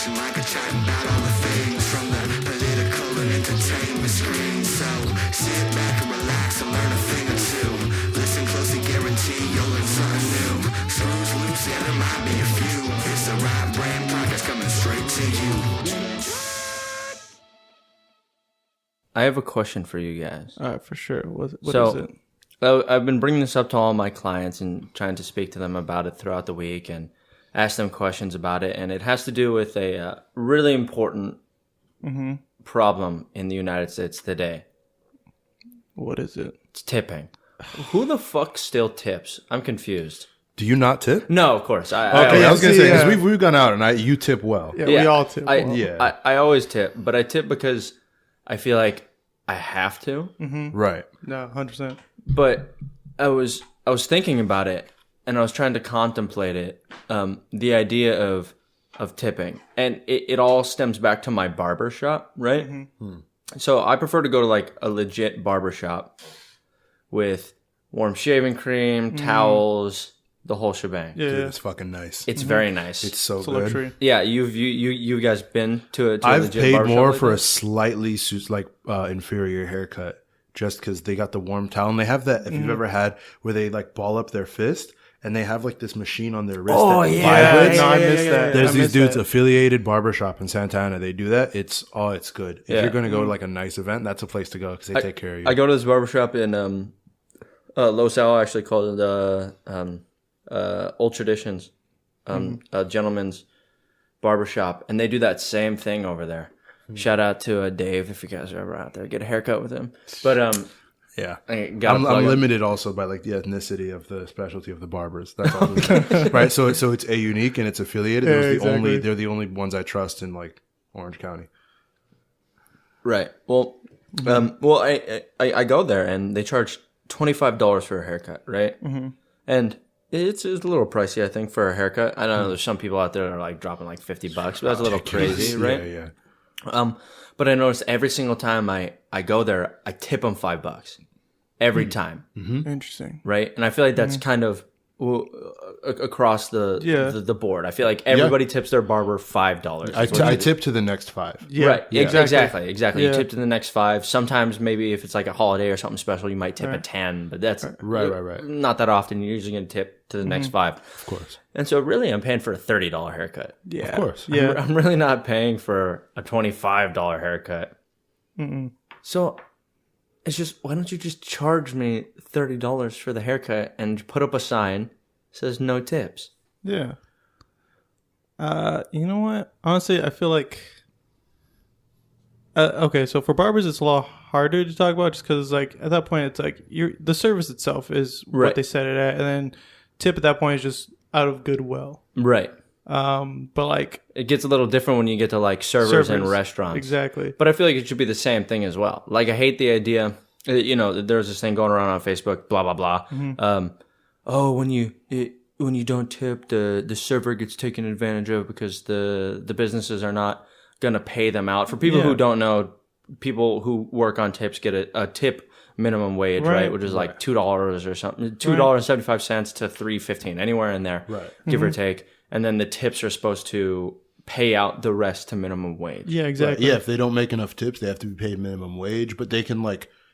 watching Micah chatting about all the things from the political and entertainment screen. So sit back and relax and learn a thing or two. Listen closely, guarantee you'll learn something new. Screws loose, yeah, there might be a few. It's the right brand podcast coming straight to you. I have a question for you guys. All right, for sure. What is it? I've been bringing this up to all my clients and trying to speak to them about it throughout the week and ask them questions about it. And it has to do with a really important problem in the United States today. What is it? It's tipping. Who the fuck still tips? I'm confused. Do you not tip? No, of course. Okay, I was going to say, because we've gone out and you tip well. Yeah, we all tip well. I always tip, but I tip because I feel like I have to. Right. No, 100%. But I was thinking about it, and I was trying to contemplate it. The idea of tipping, and it all stems back to my barber shop, right? So I prefer to go to like a legit barber shop with warm shaving cream, towels, the whole shebang. Yeah, Dude, it's fucking nice. It's very nice. It's so it's a good. luxury. Yeah, you guys been to a I've legit paid barbershop more like for that? a slightly inferior haircut just because they got the warm towel. And they have that, if you've ever had, where they like ball up their fist and they have like this machine on their wrist that vibrates. No, I missed that. There's I these missed dudes, that. affiliated barbershop in Santa Ana. They do that. It's good. If Yeah. you're going to go to like a nice event, that's a place to go because they take care of you. I go to this barbershop in Los Al, actually, called Old Traditions, a gentleman's barbershop, and they do that same thing over there. Shout out to Dave if you guys are ever out there, get a haircut with him. But Yeah, I'm I'm limited also by like the ethnicity of the specialty of the barbers. That's all, right? So it's a unique and it's affiliated. Yeah, They're the only ones I trust in like Orange County. right. Well, I go there and they charge $25 for a haircut, right? And it's a little pricey, I think, for a haircut. I know there's some people out there that are like dropping like $50, but that's a little crazy, right? Yeah. But I notice every single time I go there, I tip them $5 every time, Interesting. right? And I feel like that's kind of across the board. I feel like everybody tips their barber $5. I tip to the next 5. Yeah, Right, exactly. exactly. Yeah. You tip to the next 5. Sometimes maybe if it's like a holiday or something special, you might tip a 10, but that's Right. not that often. You're usually going to tip to the next 5. Of course. And so really I'm paying for a $30 haircut. Yeah. Of course. Yeah. I'm really not paying for a $25 haircut. So it's just, why don't you just charge me $30 for the haircut and put up a sign that says no tips? Yeah. You know what? Honestly, I feel like. Okay, so for barbers, it's a lot harder to talk about just because, like, at that point, it's like the service itself is Right. what they set it at, and then tip at that point is just out of goodwill. Right. But like It gets a little different when you get to like servers in restaurants. exactly. But I feel like it should be the same thing as well. Like, I hate the idea, there's this thing going around on Facebook, blah, blah, blah. When you don't tip, the server gets taken advantage of because the businesses are not going to pay them out. For people who don't know, people who work on tips get a tip minimum wage, right? Which is like $2 or something, $2.75 to $3.15, anywhere in there, give or take. And then the tips are supposed to pay out the rest to minimum wage. Yeah, exactly. Yeah, if they don't make enough tips, they have to be paid minimum wage. But they can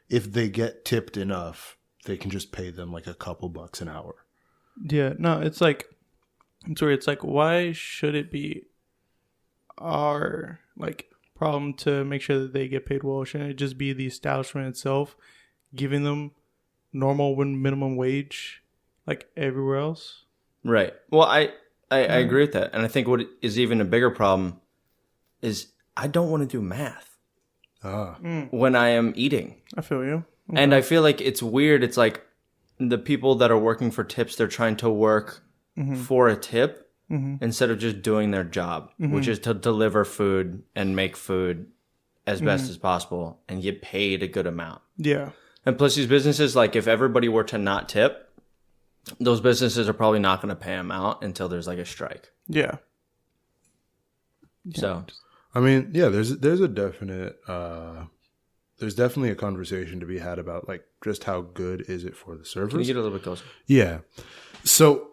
if they get tipped enough, they can just pay them like a couple bucks an hour. Yeah, no, it's weird. It's like, why should it be our problem to make sure that they get paid well? Shouldn't it just be the establishment itself giving them normal minimum wage like everywhere else? Right. Well, I agree with that. And I think what is even a bigger problem is I don't want to do math when I am eating. I feel you. And I feel like it's weird. It's like the people that are working for tips, they're trying to work for a tip instead of just doing their job, which is to deliver food and make food as best as possible and get paid a good amount. Yeah. And plus these businesses, like if everybody were to not tip, those businesses are probably not going to pay them out until there's like a strike. Yeah. So, I mean, yeah, there's a definite there's definitely a conversation to be had about like just how good is it for the servers. can you get a little bit closer? Yeah. So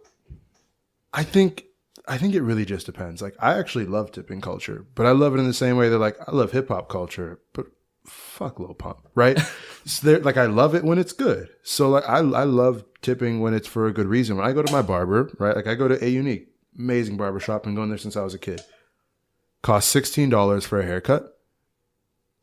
I think I think it really just depends. Like, I actually love tipping culture, but I love it in the same way that, like, I love hip hop culture, but fuck Lil Pump, right? So like, I love it when it's good. So like, I love tipping when it's for a good reason. When I go to my barber, right? Like, I go to A Unique, amazing barbershop, and going there since I was a kid. Costs $16 for a haircut.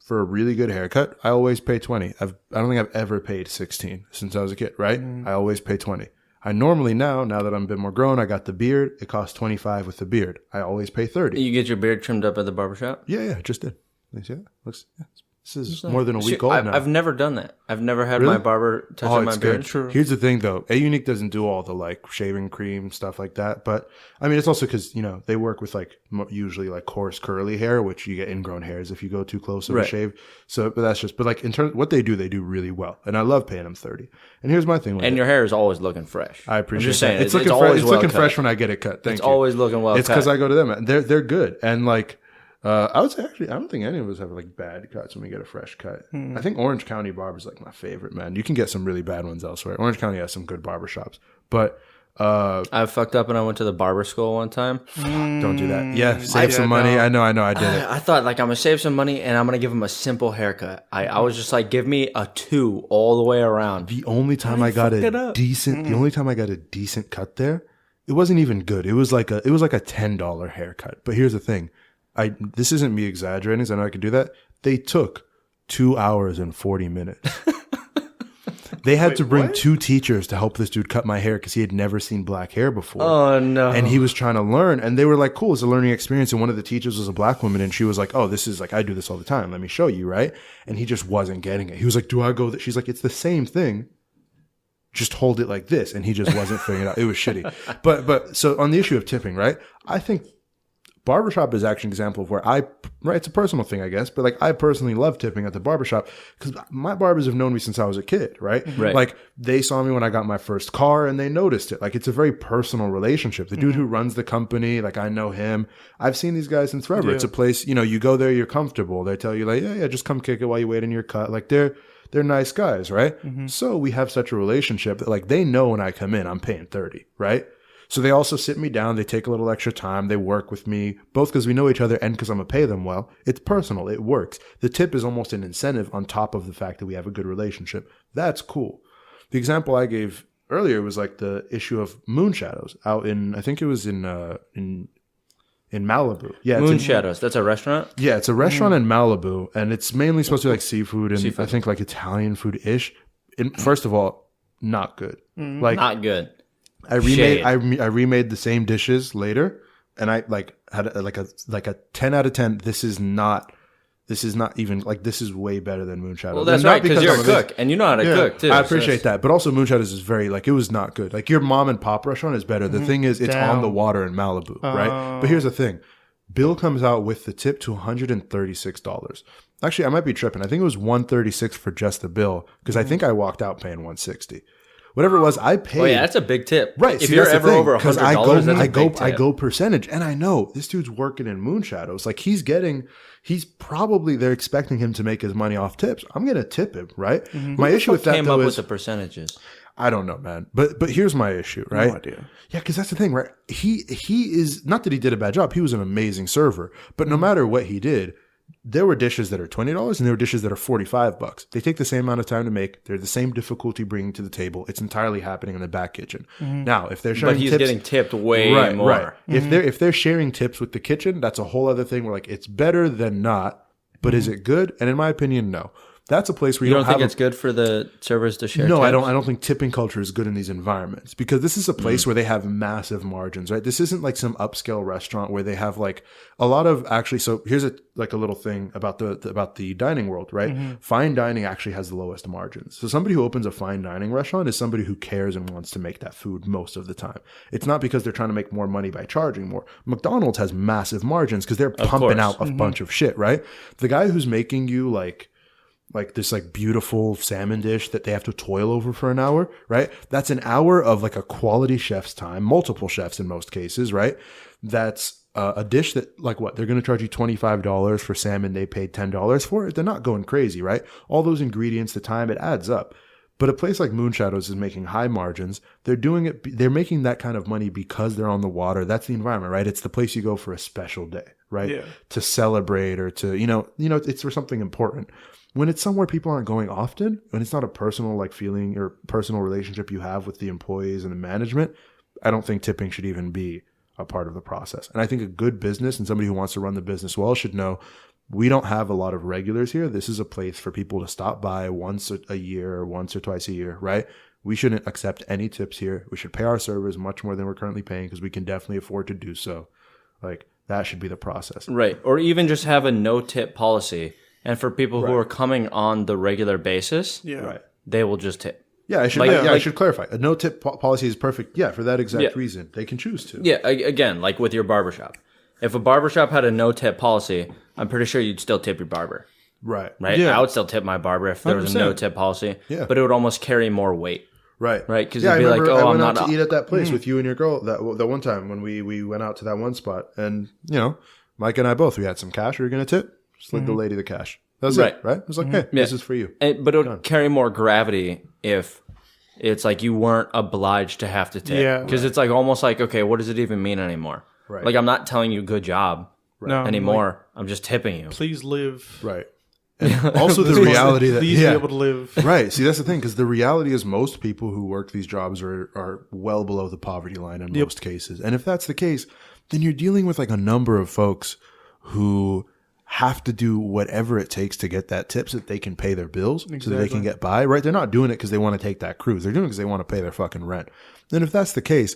For a really good haircut, I always pay $20. I don't think I've ever paid $16 since I was a kid, right? I always pay $20. I normally now that I'm a bit more grown, I got the beard. It costs $25 with the beard. I always pay $30. You get your beard trimmed up at the barbershop? Yeah, just did. Yeah, looks. Yeah, this is more than a week old now. I've never done that. I've never had my barber touch up my beard. True. Here's the thing, though. A Unique doesn't do all the like shaving cream stuff like that. But I mean, it's also because they work with like usually like coarse curly hair, which you get ingrown hairs if you go too close of a shave. So, but that's just. But like in terms, what they do really well, and I love paying them $30. And here's my thing. With your hair is always looking fresh. I appreciate. I'm just saying, it's looking fresh when I get it cut. Thank you. It's always looking well. It's because I go to them. They're good, and like. I would say actually, I don't think any of us have like bad cuts when we get a fresh cut. I think Orange County Barber's like my favorite, man. You can get some really bad ones elsewhere. Orange County has some good barbershops, but I fucked up and I went to the barber school one time. Don't do that. Yeah, save some money. No. I know. I did it. I thought like I'm gonna save some money and I'm gonna give him a simple haircut. I was just like, give me a 2 all the way around. The only time I got a decent cut there, it wasn't even good. It was like a $10 haircut. But here's the thing. This isn't me exaggerating, so I know I could do that. They took 2 hours and 40 minutes. They had to bring 2 teachers to help this dude cut my hair because he had never seen black hair before. Oh, no. And he was trying to learn. And they were like, cool, it's a learning experience. And one of the teachers was a black woman. And she was like, oh, this is like, I do this all the time. Let me show you, right? And he just wasn't getting it. He was like, do I go? She's like, it's the same thing. Just hold it like this. And he just wasn't figuring it out. It was shitty. But so on the issue of tipping, right? I think barbershop is actually an example of where it's a personal thing, I guess, but like I personally love tipping at the barbershop because my barbers have known me since I was a kid, right? Like they saw me when I got my first car and they noticed it. Like it's a very personal relationship. The dude who runs the company, like I know him. I've seen these guys since forever. Yeah. It's a place, you go there, you're comfortable. They tell you like, yeah, just come kick it while you wait in your cut. Like they're nice guys, right? So we have such a relationship that like they know when I come in, I'm paying $30, right? So they also sit me down. They take a little extra time. They work with me, both because we know each other and because I'm going to pay them well. It's personal. It works. The tip is almost an incentive on top of the fact that we have a good relationship. That's cool. The example I gave earlier was like the issue of moon shadows out in, I think it was in Malibu. Yeah, Moon Shadows. That's a restaurant? Yeah, it's a restaurant in Malibu, and it's mainly supposed to be like seafood and I think like Italian food-ish. First of all, not good. Like not good. I remade the same dishes later, and I like had a 10 out of 10. This is not even like this is way better than Moon Shadows. Well, that's right because you're a cook and you know how to cook too. I appreciate that, but also Moon Shadows is very like it was not good. Like your mom and pop restaurant is better. The thing is, it's on the water in Malibu, right? But here's the thing: bill comes out with the tip to $136. Actually, I might be tripping. I think it was $136 for just the bill because I think I walked out paying $160. Whatever it was, I paid. Oh yeah, that's a big tip. Right. If you're ever over $100, that's a big tip. I go percentage, and I know this dude's working in Moon Shadows. Like they're expecting him to make his money off tips. I'm gonna tip him, right? My issue with that came though up is with the percentages. I don't know, man. But here's my issue, right? No idea. Yeah, because that's the thing, right? He is not that he did a bad job. He was an amazing server, but no matter what he did. There were dishes that are $20 and there were dishes that are $45. They take the same amount of time to make. They're the same difficulty bringing to the table. It's entirely happening in the back kitchen. Now, if they're sharing tips, getting tipped way more. Right. If they're sharing tips with the kitchen, that's a whole other thing. Where like it's better than not, but is it good? And in my opinion, no. That's a place where you don't think it's good for the servers to share. No, tips? I don't think tipping culture is good in these environments because this is a place where they have massive margins, right? This isn't like some upscale restaurant where they have like a lot of actually. So here's a little thing about the dining world, right? Fine dining actually has the lowest margins. So somebody who opens a fine dining restaurant is somebody who cares and wants to make that food most of the time. It's not because they're trying to make more money by charging more. McDonald's has massive margins because they're pumping out a bunch of shit, right? The guy who's making you like this like beautiful salmon dish that they have to toil over for an hour, right? That's an hour of like a quality chef's time, multiple chefs in most cases, right? That's a dish that like what? They're going to charge you $25 for salmon they paid $10 for it. They're not going crazy, right? All those ingredients, the time, it adds up. But a place like Moonshadows is making high margins. They're doing it. They're making that kind of money because they're on the water. That's the environment, right? It's the place you go for a special day, right? Yeah. To celebrate or to, it's for something important. When it's somewhere people aren't going often, when it's not a personal like feeling or personal relationship you have with the employees and the management, I don't think tipping should even be a part of the process. And I think a good business and somebody who wants to run the business well should know we don't have a lot of regulars here. This is a place for people to stop by once a year or once or twice a year, right? We shouldn't accept any tips here. We should pay our servers much more than we're currently paying because we can definitely afford to do so. Like that should be the process. Right. Or even just have a no tip policy. And for people who are coming on the regular basis, they will just tip. Yeah, I should clarify. A no tip policy is perfect. Yeah, for that exact reason. They can choose to. Yeah, again, like with your barbershop. If a barbershop had a no tip policy, I'm pretty sure you'd still tip your barber. Right. Yeah. I would still tip my barber if there was a 100%. no tip policy. Yeah. But it would almost carry more weight. Right. Because yeah, you'd be like, I I'm went not out to eat at that place with you and your girl that one time when we went out to that one spot. And, Mike and I both, we had some cash. We were going to tip. Slid the lady the cash. That was it, right? It was like, hey, this is for you. But it would carry more gravity if it's like you weren't obliged to have to tip. Yeah. Because it's like almost like, okay, what does it even mean anymore? Right. Like I'm not telling you good job No, anymore. I'm just tipping you. Please live. Right. And also the reality that Please be able to live. Right. See, that's the thing, because the reality is most people who work these jobs are well below the poverty line in most cases. And if that's the case, then you're dealing with like a number of folks who have to do whatever it takes to get that tip so that they can pay their bills, so that they can get by, right? They're not doing it because they want to take that cruise. They're doing it because they want to pay their fucking rent. And if that's the case,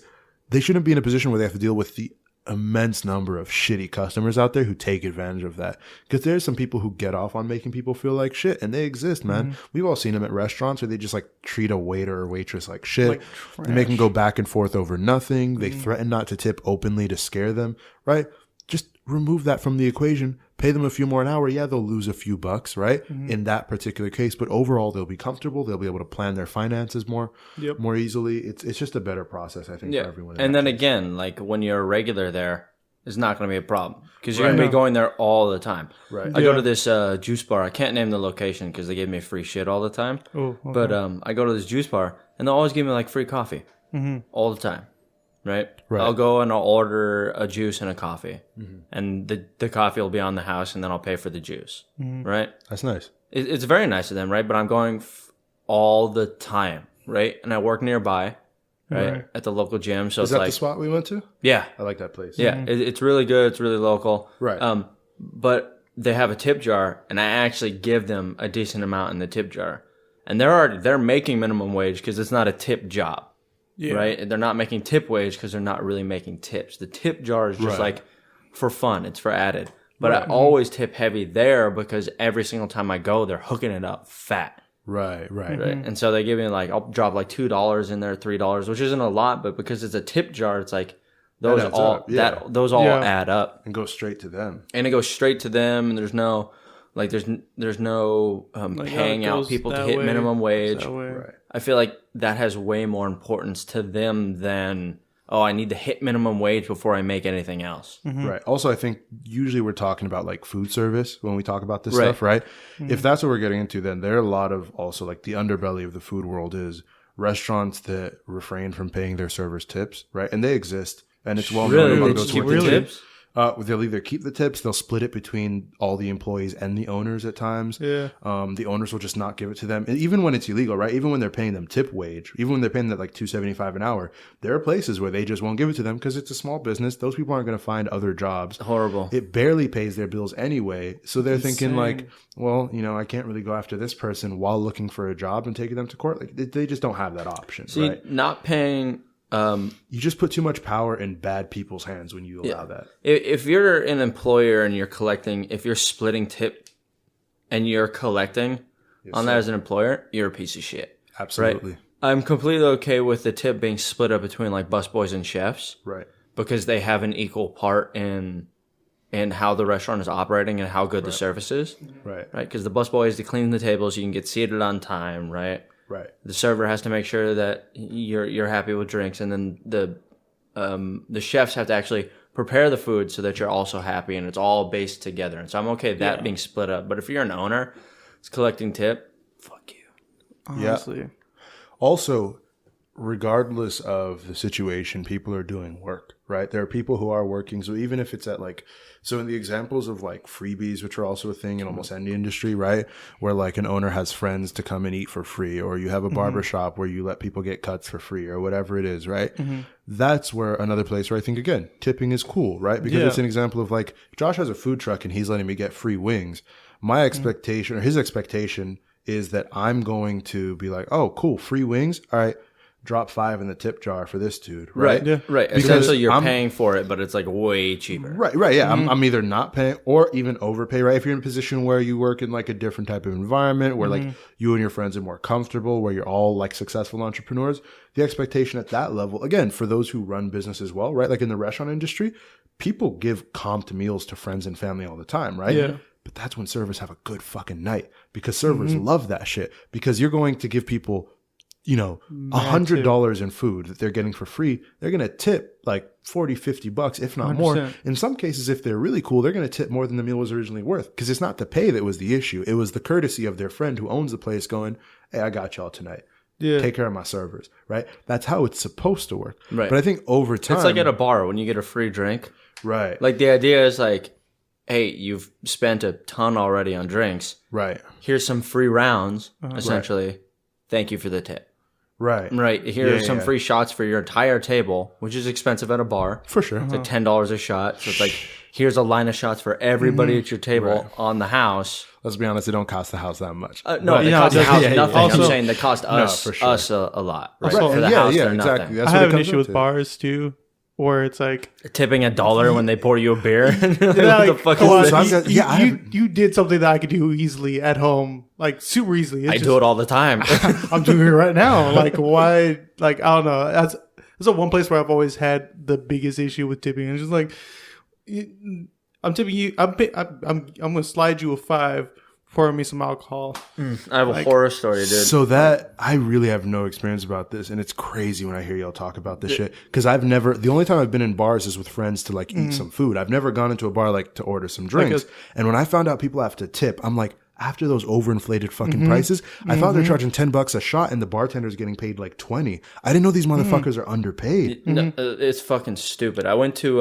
they shouldn't be in a position where they have to deal with the immense number of shitty customers out there who take advantage of that. Because there's some people who get off on making people feel like shit, and they exist, man. We've all seen them at restaurants where they just like treat a waiter or waitress like shit. Like they make them go back and forth over nothing. They threaten not to tip openly to scare them, right? Just remove that from the equation. Pay them a few more an hour. Yeah, they'll lose a few bucks, right? In that particular case, but overall they'll be comfortable. They'll be able to plan their finances more easily. It's just a better process, I think, for everyone. And then again, like when you're a regular there, it's not going to be a problem because you're going to be going there all the time. Right. I go to this juice bar. I can't name the location because they give me free shit all the time. Oh, okay. But I go to this juice bar and they'll always give me like free coffee all the time. Right? I'll go and I'll order a juice and a coffee, and the coffee will be on the house, and then I'll pay for the juice. Right? That's nice. It's very nice of them, right? But I'm going all the time, right? And I work nearby, right? At the local gym. So Is it's that like, the spot we went to? yeah, I like that place. yeah. It's really good. It's really local, Right. But they have a tip jar, and I actually give them a decent amount in the tip jar, and they're making minimum wage because it's not a tip job. Right? And they're not making tip wage because they're not really making tips. The tip jar is just like for fun. It's for added. But I always tip heavy there because every single time I go, they're hooking it up fat. Right. And so they give me like, I'll drop like $2 in there, $3, which isn't a lot, but because it's a tip jar, it's like those adds all up, yeah. those all add up. And go straight to them. And it goes straight to them, and there's no paying out people to hit minimum wage. Right. I feel like that has way more importance to them than, I need to hit minimum wage before I make anything else. Right. Also, I think usually we're talking about like food service when we talk about this stuff, right? If that's what we're getting into, then there are a lot of also like the underbelly of the food world is restaurants that refrain from paying their servers tips, right? And they exist. And it's well known among those keep who work the the tips? They'll either keep the tips, they'll split it between all the employees and the owners at times. Yeah. The owners will just not give it to them. And even when it's illegal, right? Even when they're paying them tip wage, even when they're paying them like $2.75 an hour, there are places where they just won't give it to them because it's a small business. Those people aren't going to find other jobs. Horrible. It barely pays their bills anyway. So they're thinking like, well, I can't really go after this person while looking for a job and taking them to court. Like they just don't have that option. See, right? not paying. You just put too much power in bad people's hands when you allow that. If you're an employer and you're collecting, if you're splitting tip and you're collecting on that as an employer, you're a piece of shit. Absolutely. Right? I'm completely okay with the tip being split up between like busboys and chefs. Right. Because they have an equal part in how the restaurant is operating and how good the service is. Right. Right. Because the busboy is to clean the tables, you can get seated on time, right? Right. The server has to make sure that you're happy with drinks, and then the chefs have to actually prepare the food so that you're also happy, and it's all based together. And so I'm okay with that being split up. But if you're an owner, it's collecting tip, fuck you. Honestly. Also, regardless of the situation, people are doing work, right? There are people who are working. So even if it's at like, so in the examples of like freebies, which are also a thing in almost any industry, right? Where like an owner has friends to come and eat for free, or you have a barber shop where you let people get cuts for free or whatever it is, right? That's where another place where I think, again, tipping is cool, right? Because it's an example of like, Josh has a food truck and he's letting me get free wings. My expectation or his expectation is that I'm going to be like, oh, cool, free wings. All right. Drop $5 in the tip jar for this dude, right? Yeah. Right. Because Essentially, you're paying for it, but it's like way cheaper. Right, yeah. I'm either not paying or even overpay, right? If you're in a position where you work in like a different type of environment where like you and your friends are more comfortable, where you're all like successful entrepreneurs, the expectation at that level, again, for those who run business as well, right? Like in the restaurant industry, people give comped meals to friends and family all the time, right? Yeah. But that's when servers have a good fucking night because servers love that shit because you're going to give people, you know, $100 in food that they're getting for free. They're going to tip like $40-$50, if not 100%. more. In some cases, if they're really cool, they're going to tip more than the meal was originally worth because it's not the pay that was the issue. It was the courtesy of their friend who owns the place going, hey, I got y'all tonight. Yeah. Take care of my servers, right? That's how it's supposed to work. Right. But I think over time. It's like at a bar when you get a free drink. Right. Like the idea is like, hey, you've spent a ton already on drinks. Right. Here's some free rounds, essentially. Thank you for the tip. Right. Right. Here's some free shots for your entire table, which is expensive at a bar. For sure. It's like $10 a shot. So it's like, here's a line of shots for everybody at your table on the house. Let's be honest, it don't cost the house that much. No, they cost the house nothing. Also, I'm saying they cost us, for sure. us a lot. Right? Also, For the yeah, house, they're exactly. nothing. That's I what have it an comes issue with to. bars too, where it's like Tipping $1 when they pour you a beer. What like, the fuck come on, is So this? you did something that I could do easily at home, like super easily. I do it all the time. I'm doing it right now. Like why? Like I don't know. That's the one place where I've always had the biggest issue with tipping. It's just like I'm tipping you. I'm gonna slide you a $5. Pour me some alcohol. I have a horror story, dude. So that I really have no experience about this, and it's crazy when I hear y'all talk about this shit. Because I've never. The only time I've been in bars is with friends to like eat some food. I've never gone into a bar like to order some drinks. And when I found out people have to tip, I'm like, after those overinflated fucking prices, I thought they're charging $10 a shot, and the bartender's getting paid like 20. I didn't know these motherfuckers are underpaid. No, it's fucking stupid. I went to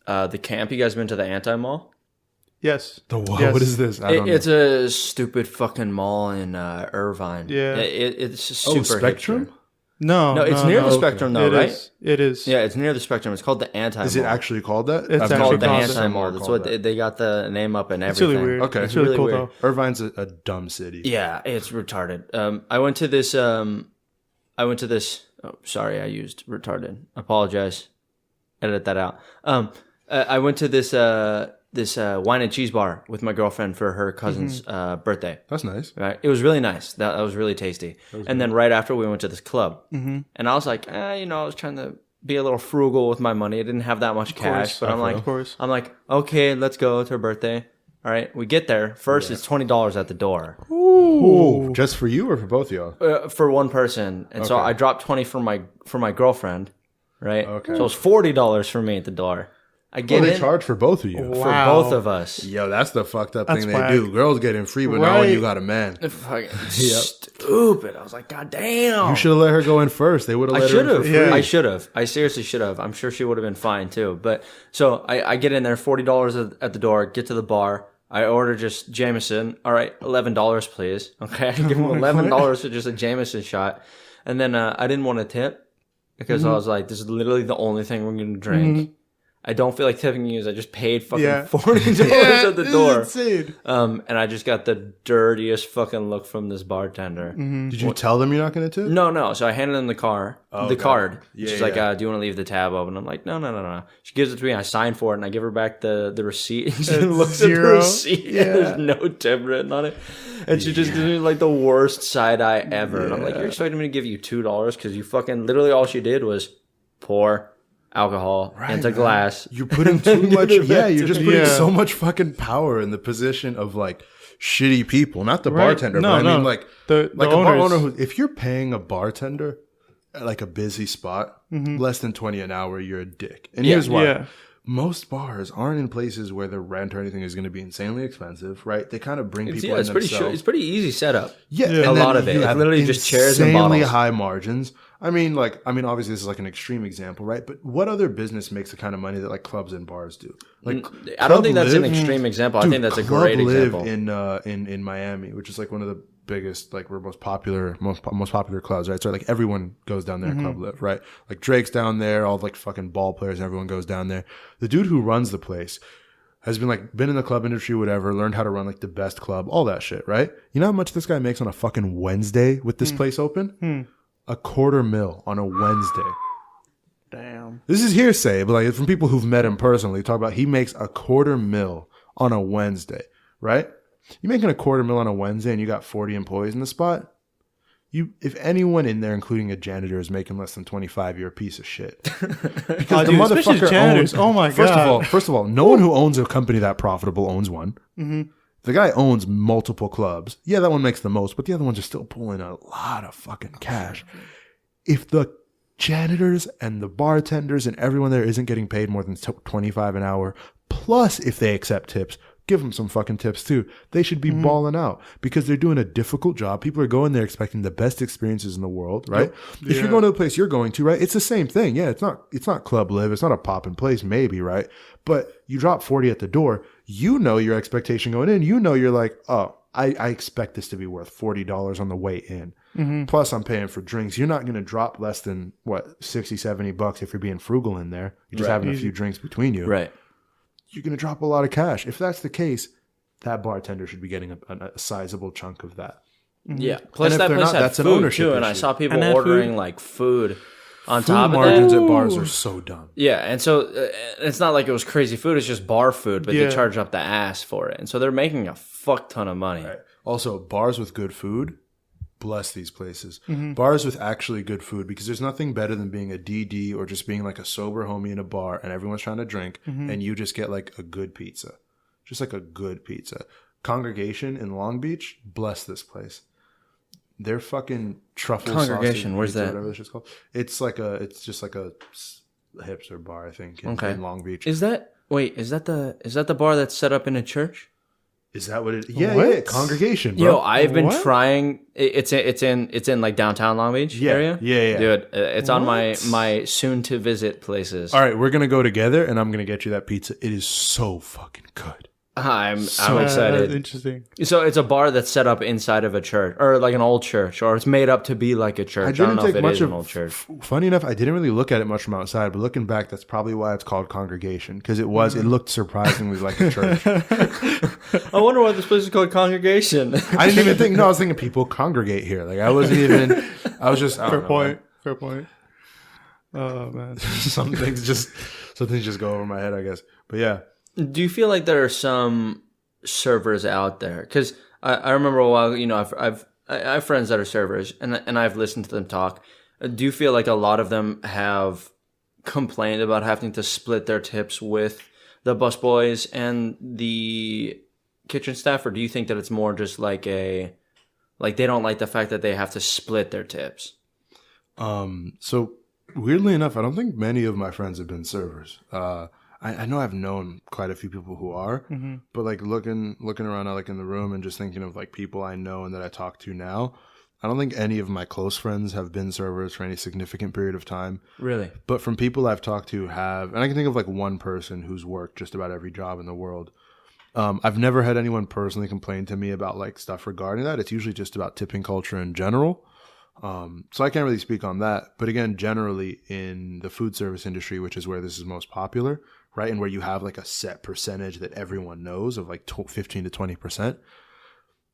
the camp. You guys been to the Anti-Mall? Yes. The what? Yes. What is this? I don't know. It's a stupid fucking mall in Irvine. Yeah. It's just super Spectrum? hipster. No, No, it's near the Spectrum though, It right? is. It is. Yeah, it's near the Spectrum. It's called the Anti-Mall. Is it actually called that? It's I've actually never called the been to called Anti-Mall? somewhere That's called what that. they got the name up and It's everything. really weird. Okay. It's really cool weird. though. Irvine's a dumb city. Yeah, it's retarded. I went to this. Oh, sorry, I used retarded. Apologize. Edit that out. I went to this wine and cheese bar with my girlfriend for her cousin's birthday. That's nice. Right, it was really nice. That was really tasty. And then right after we went to this club, and I was like, I was trying to be a little frugal with my money. I didn't have that much cash, but I'm like, okay, let's go. It's her birthday. All right, we get there. First, it's $20 at the door Ooh. Just for you or for both of y'all? for one person, and so Okay. I dropped 20 for my girlfriend. Right, Okay. so it was $40 for me at the door. I get They in charge for both of you. for Wow. both of us. Yo, that's the fucked up That's thing whack. they do. Girls getting free, but not when you got a man. Fucking stupid. I was like, God damn. You should have let her go in first. They would have I let should her in have. for Yeah. free. I should have. I seriously should have. I'm sure she would have been fine too. But so I get in there, $40 at the door, get to the bar. I order just Jameson. All right, $11, please. Okay. I give him $11 for just a Jameson shot. And then I didn't want to tip because I was like, this is literally the only thing we're going to drink. I don't feel like tipping you. I just paid fucking Yeah. $40 at the This is door. insane. And I just got the dirtiest fucking look from this bartender. Did you tell them you're not going to tip? No. So I handed in the card. Yeah, She's like, yeah. do you want to leave the tab open? I'm like, no. She gives it to me. I sign for it, and I give her back the receipt. And she looks at the zero. receipt, and there's no tip written on it. And she just gives me like the worst side eye ever. And I'm like, you're expecting me to give you $2 because you fucking literally all she did was pour alcohol into glass. You're putting too much. Yeah, you're just putting Yeah. so much fucking power in the position of like shitty people, not the Right. bartender. No, but I no. mean like The a bar owners. owner who, if you're paying a bartender at like a busy spot, less than 20 an hour, you're a dick. And here's why. Yeah. most bars aren't in places where the rent or anything is going to be insanely expensive, right? They kind of bring people in it's pretty themselves. it's pretty easy setup. Yeah, a and lot then of it. you It's have literally just chairs and insanely bottles. high margins. I mean, obviously this is like an extreme example, right? But what other business makes the kind of money that like clubs and bars do? Like, I don't think that's an Live- extreme example. I Dude, think that's a Club great Live example. in Miami, which is like one of the biggest, like we're most popular clubs, right? So like everyone goes down there at Club Live, right? Like Drake's down there, all like fucking ball players, and everyone goes down there. The dude who runs the place has been in the club industry, whatever, learned how to run like the best club, all that shit, right? You know how much this guy makes on a fucking Wednesday with this place open? $250,000 on a Wednesday. Damn. This is hearsay, but like from people who've met him personally, talk about he makes $250,000 on a Wednesday, right? You making $250,000 on a Wednesday and you got 40 employees in the spot? If anyone in there, including a janitor, is making less than 25, you're a piece of shit. Because the Dude, especially motherfucker janitors. owns. Oh my god. First of all, no one who owns a company that profitable owns one. The guy owns multiple clubs. Yeah, that one makes the most, but the other ones are still pulling a lot of fucking cash. If the janitors and the bartenders and everyone there isn't getting paid more than $25 an hour, plus if they accept tips, give them some fucking tips too. They should be balling out because they're doing a difficult job. People are going there expecting the best experiences in the world, right? Yep. If you're going to the place you're going to, right, it's the same thing. Yeah, it's not Club Live. It's not a poppin' place, maybe, right? But you drop 40 at the door. You know your expectation going in. You know you're like, oh, I expect this to be worth $40 on the way in. Plus I'm paying for drinks. You're not going to drop less than what, 60, 70 bucks if you're being frugal in there. You're just having a few drinks between you. Right. You're going to drop a lot of cash. If that's the case, that bartender should be getting a sizable chunk of that. Yeah. Plus if that they're place not, had that's an food ownership too, and I issue. saw people And that ordering food- like food on Food top of margins that. at bars are so dumb. Yeah, and so it's not like it was crazy food; it's just bar food, but Yeah. they charge up the ass for it, and so they're making a fuck ton of money. Right. Also, bars with good food, bless these places. Bars with actually good food, because there's nothing better than being a DD or just being like a sober homie in a bar and everyone's trying to drink and you just get like a good pizza. Just like a good pizza. Congregation in Long Beach, bless this place. Their fucking truffle Congregation, sausage where's pizza, that? whatever this shit's called. It's just like a hipster bar, I think, in Long Beach. Is that the bar that's set up in a church? Is that what it? Yeah, What? yeah. Congregation, bro. Yo, I've been What? trying. It's in like downtown Long Beach area. Yeah. Dude, it's on What? my soon to visit places. All right, we're gonna go together, and I'm gonna get you that pizza. It is so fucking good. I'm So- excited. Interesting. So it's a bar that's set up inside of a church, or like an old church, or it's made up to be like a church. I don't know if it is an old church. Funny enough, I didn't really look at it much from outside, but looking back, that's probably why it's called congregation, because it looked surprisingly like a church. I wonder why this place is called Congregation. I didn't even think. No, I was thinking people congregate here. Like I wasn't even. I was just. I Fair don't know, point. Fair point. Oh man. man. Some things just go over my head, I guess. But yeah. Do you feel like there are some servers out there? Because I remember a while, I have friends that are servers, and I've listened to them talk. Do you feel like a lot of them have complained about having to split their tips with the busboys and the kitchen staff, or do you think that it's more just like they don't like the fact that they have to split their tips? So weirdly enough, I don't think many of my friends have been servers. I know I've known quite a few people who are, but like looking around like in the room and just thinking of like people I know and that I talk to now, I don't think any of my close friends have been servers for any significant period of time. Really? But from people I've talked to and I can think of like one person who's worked just about every job in the world. I've never had anyone personally complain to me about like stuff regarding that. It's usually just about tipping culture in general. So I can't really speak on that. But again, generally in the food service industry, which is where this is most popular, right? And where you have like a set percentage that everyone knows of like 15 to 20%.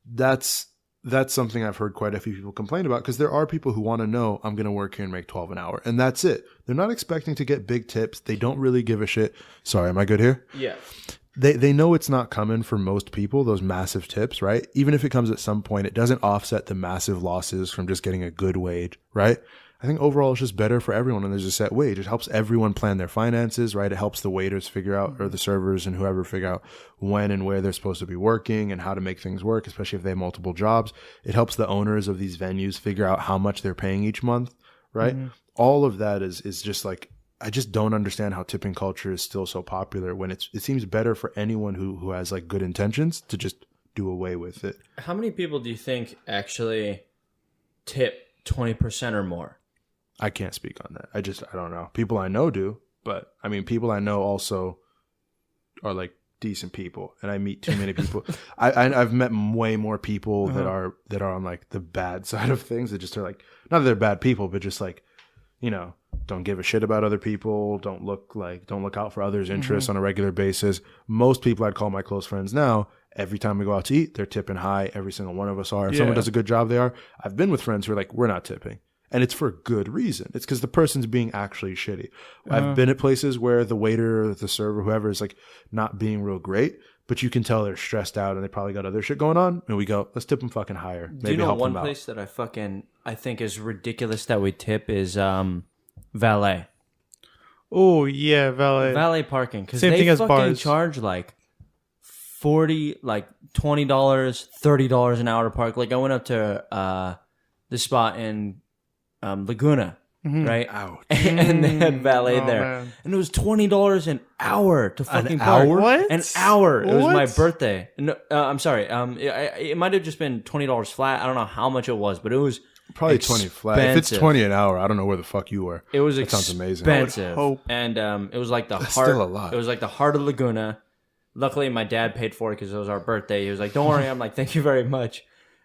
That's something I've heard quite a few people complain about, because there are people who want to know, I'm going to work here and make 12 an hour. And that's it. They're not expecting to get big tips. They don't really give a shit. Sorry, am I good here? Yeah. They know it's not coming for most people, those massive tips, right? Even if it comes at some point, it doesn't offset the massive losses from just getting a good wage, right? I think overall it's just better for everyone when there's a set wage. It helps everyone plan their finances, right? It helps the waiters figure out, or the servers and whoever figure out when and where they're supposed to be working and how to make things work, especially if they have multiple jobs. It helps the owners of these venues figure out how much they're paying each month, right? All of that is just like I just don't understand how tipping culture is still so popular when it seems better for anyone who has like good intentions to just do away with it. How many people do you think actually tip 20% or more? I can't speak on that. I don't know. People I know do, but I mean, people I know also are like decent people, and I meet too many people. I've met way more people that are on like the bad side of things. That just are like, not that they're bad people, but just like, you know, don't give a shit about other people. Don't look out for others' interests on a regular basis. Most people I'd call my close friends now, every time we go out to eat, they're tipping high. Every single one of us are. If someone does a good job, they are. I've been with friends who are like, we're not tipping. And it's for good reason. It's because the person's being actually shitty. I've been at places where the waiter or the server, whoever, is like not being real great, but you can tell they're stressed out and they probably got other shit going on. And we go, let's tip them fucking higher. Maybe Do you know help one them place out. that I think is ridiculous that we tip is valet. Oh yeah, valet. Valet parking, because Same they thing as fucking bars. charge like $20, $30 an hour to park. Like I went up to the spot in Laguna, right? Ouch. And they had valet there, man. and it was $20 an hour to fucking park. hour? What? An hour. It was my What? birthday. No, I'm sorry. It might have just been $20 flat. I don't know how much it was, but it was Probably 20 flat. If it's expensive. 20 an hour, I don't know where the fuck you were. It was That sounds amazing. expensive. hope. And it was like the That's heart. still a lot. It was like the heart of Laguna. Luckily, my dad paid for it because it was our birthday. He was like, "Don't worry." I'm like, "Thank you very much."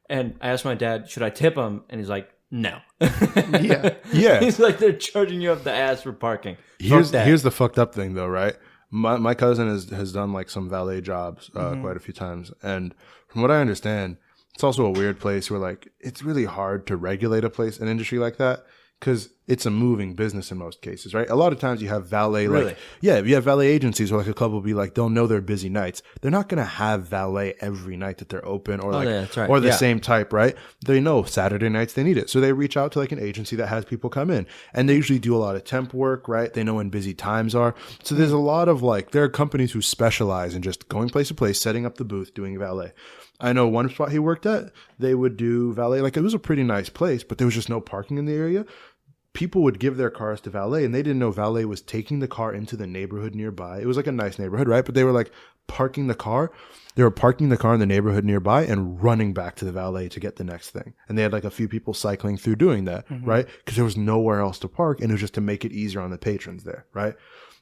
And I asked my dad, "Should I tip him?" And he's like, "No." Yeah. Yeah. He's like, "They're charging you up the ass for parking." Here's Fuck that. here's the fucked up thing though, right? My cousin has done like some valet jobs quite a few times, and from what I understand, it's also a weird place where like it's really hard to regulate an industry like that because it's a moving business in most cases, right? A lot of times you have valet Really? like you have valet agencies where like a club will be like they'll know their busy nights. They're not gonna have valet every night that they're open or yeah, that's right. or the Yeah. same type, right? They know Saturday nights they need it. So they reach out to like an agency that has people come in. And they usually do a lot of temp work, right? They know when busy times are. So there's a lot of like there are companies who specialize in just going place to place, setting up the booth, doing valet. I know one spot he worked at, they would do valet. Like it was a pretty nice place, but there was just no parking in the area. People would give their cars to valet and they didn't know valet was taking the car into the neighborhood nearby. It was like a nice neighborhood, right? But they were like parking the car. They were parking the car in the neighborhood nearby and running back to the valet to get the next thing. And they had like a few people cycling through doing that, right? Because there was nowhere else to park and it was just to make it easier on the patrons there, right?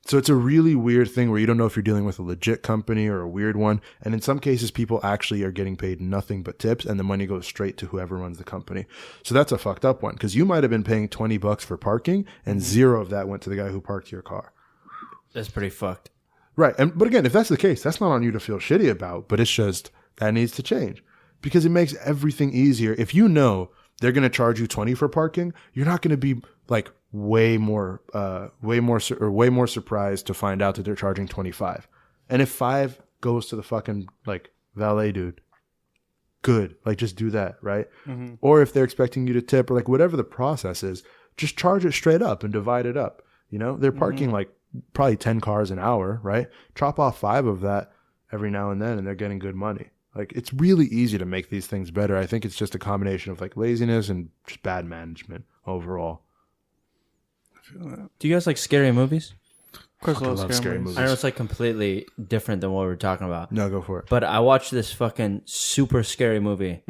So it's a really weird thing where you don't know if you're dealing with a legit company or a weird one. And in some cases, people actually are getting paid nothing but tips and the money goes straight to whoever runs the company. So that's a fucked up one because you might have been paying $20 for parking and zero of that went to the guy who parked your car. That's pretty fucked. Right. But again, if that's the case, that's not on you to feel shitty about, but it's just that needs to change because it makes everything easier. If you know they're going to charge you 20 for parking, you're not going to be like way more surprised to find out that they're charging 25. And if 5 goes to the fucking like valet dude, good. Like just do that, right? Or if they're expecting you to tip or like whatever the process is, just charge it straight up and divide it up. You know, they're parking like probably 10 cars an hour, right? Chop off 5 of that every now and then and they're getting good money. Like it's really easy to make these things better. I think it's just a combination of like laziness and just bad management overall. Do you guys like scary movies? Of course, I love love scary movies. I know it's like completely different than what we were talking about. No, go for it. But I watched this fucking super scary movie.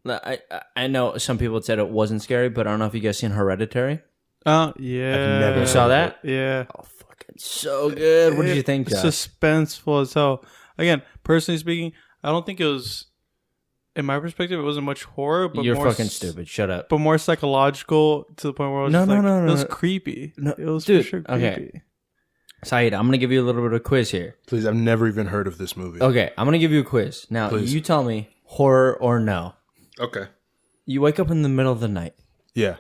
I know some people said it wasn't scary, but I don't know if you guys seen Hereditary. Oh yeah, I've never You saw that? Yeah, Oh, fucking so good. What did you think, Josh? Suspenseful as hell. Again, personally speaking, I don't think it was. In my perspective, it wasn't much horror, but You're more fucking stupid. Shut up. but more psychological to the point where I was No, just no, like, no, no, it was no. creepy. No, It was dude, for sure creepy. okay. Saeed, I'm going to give you a little bit of a quiz here. Please, I've never even heard of this movie. Okay, I'm going to give you a quiz. Now, Please. you tell me horror or no. Okay. You wake up in the middle of the night. Yeah.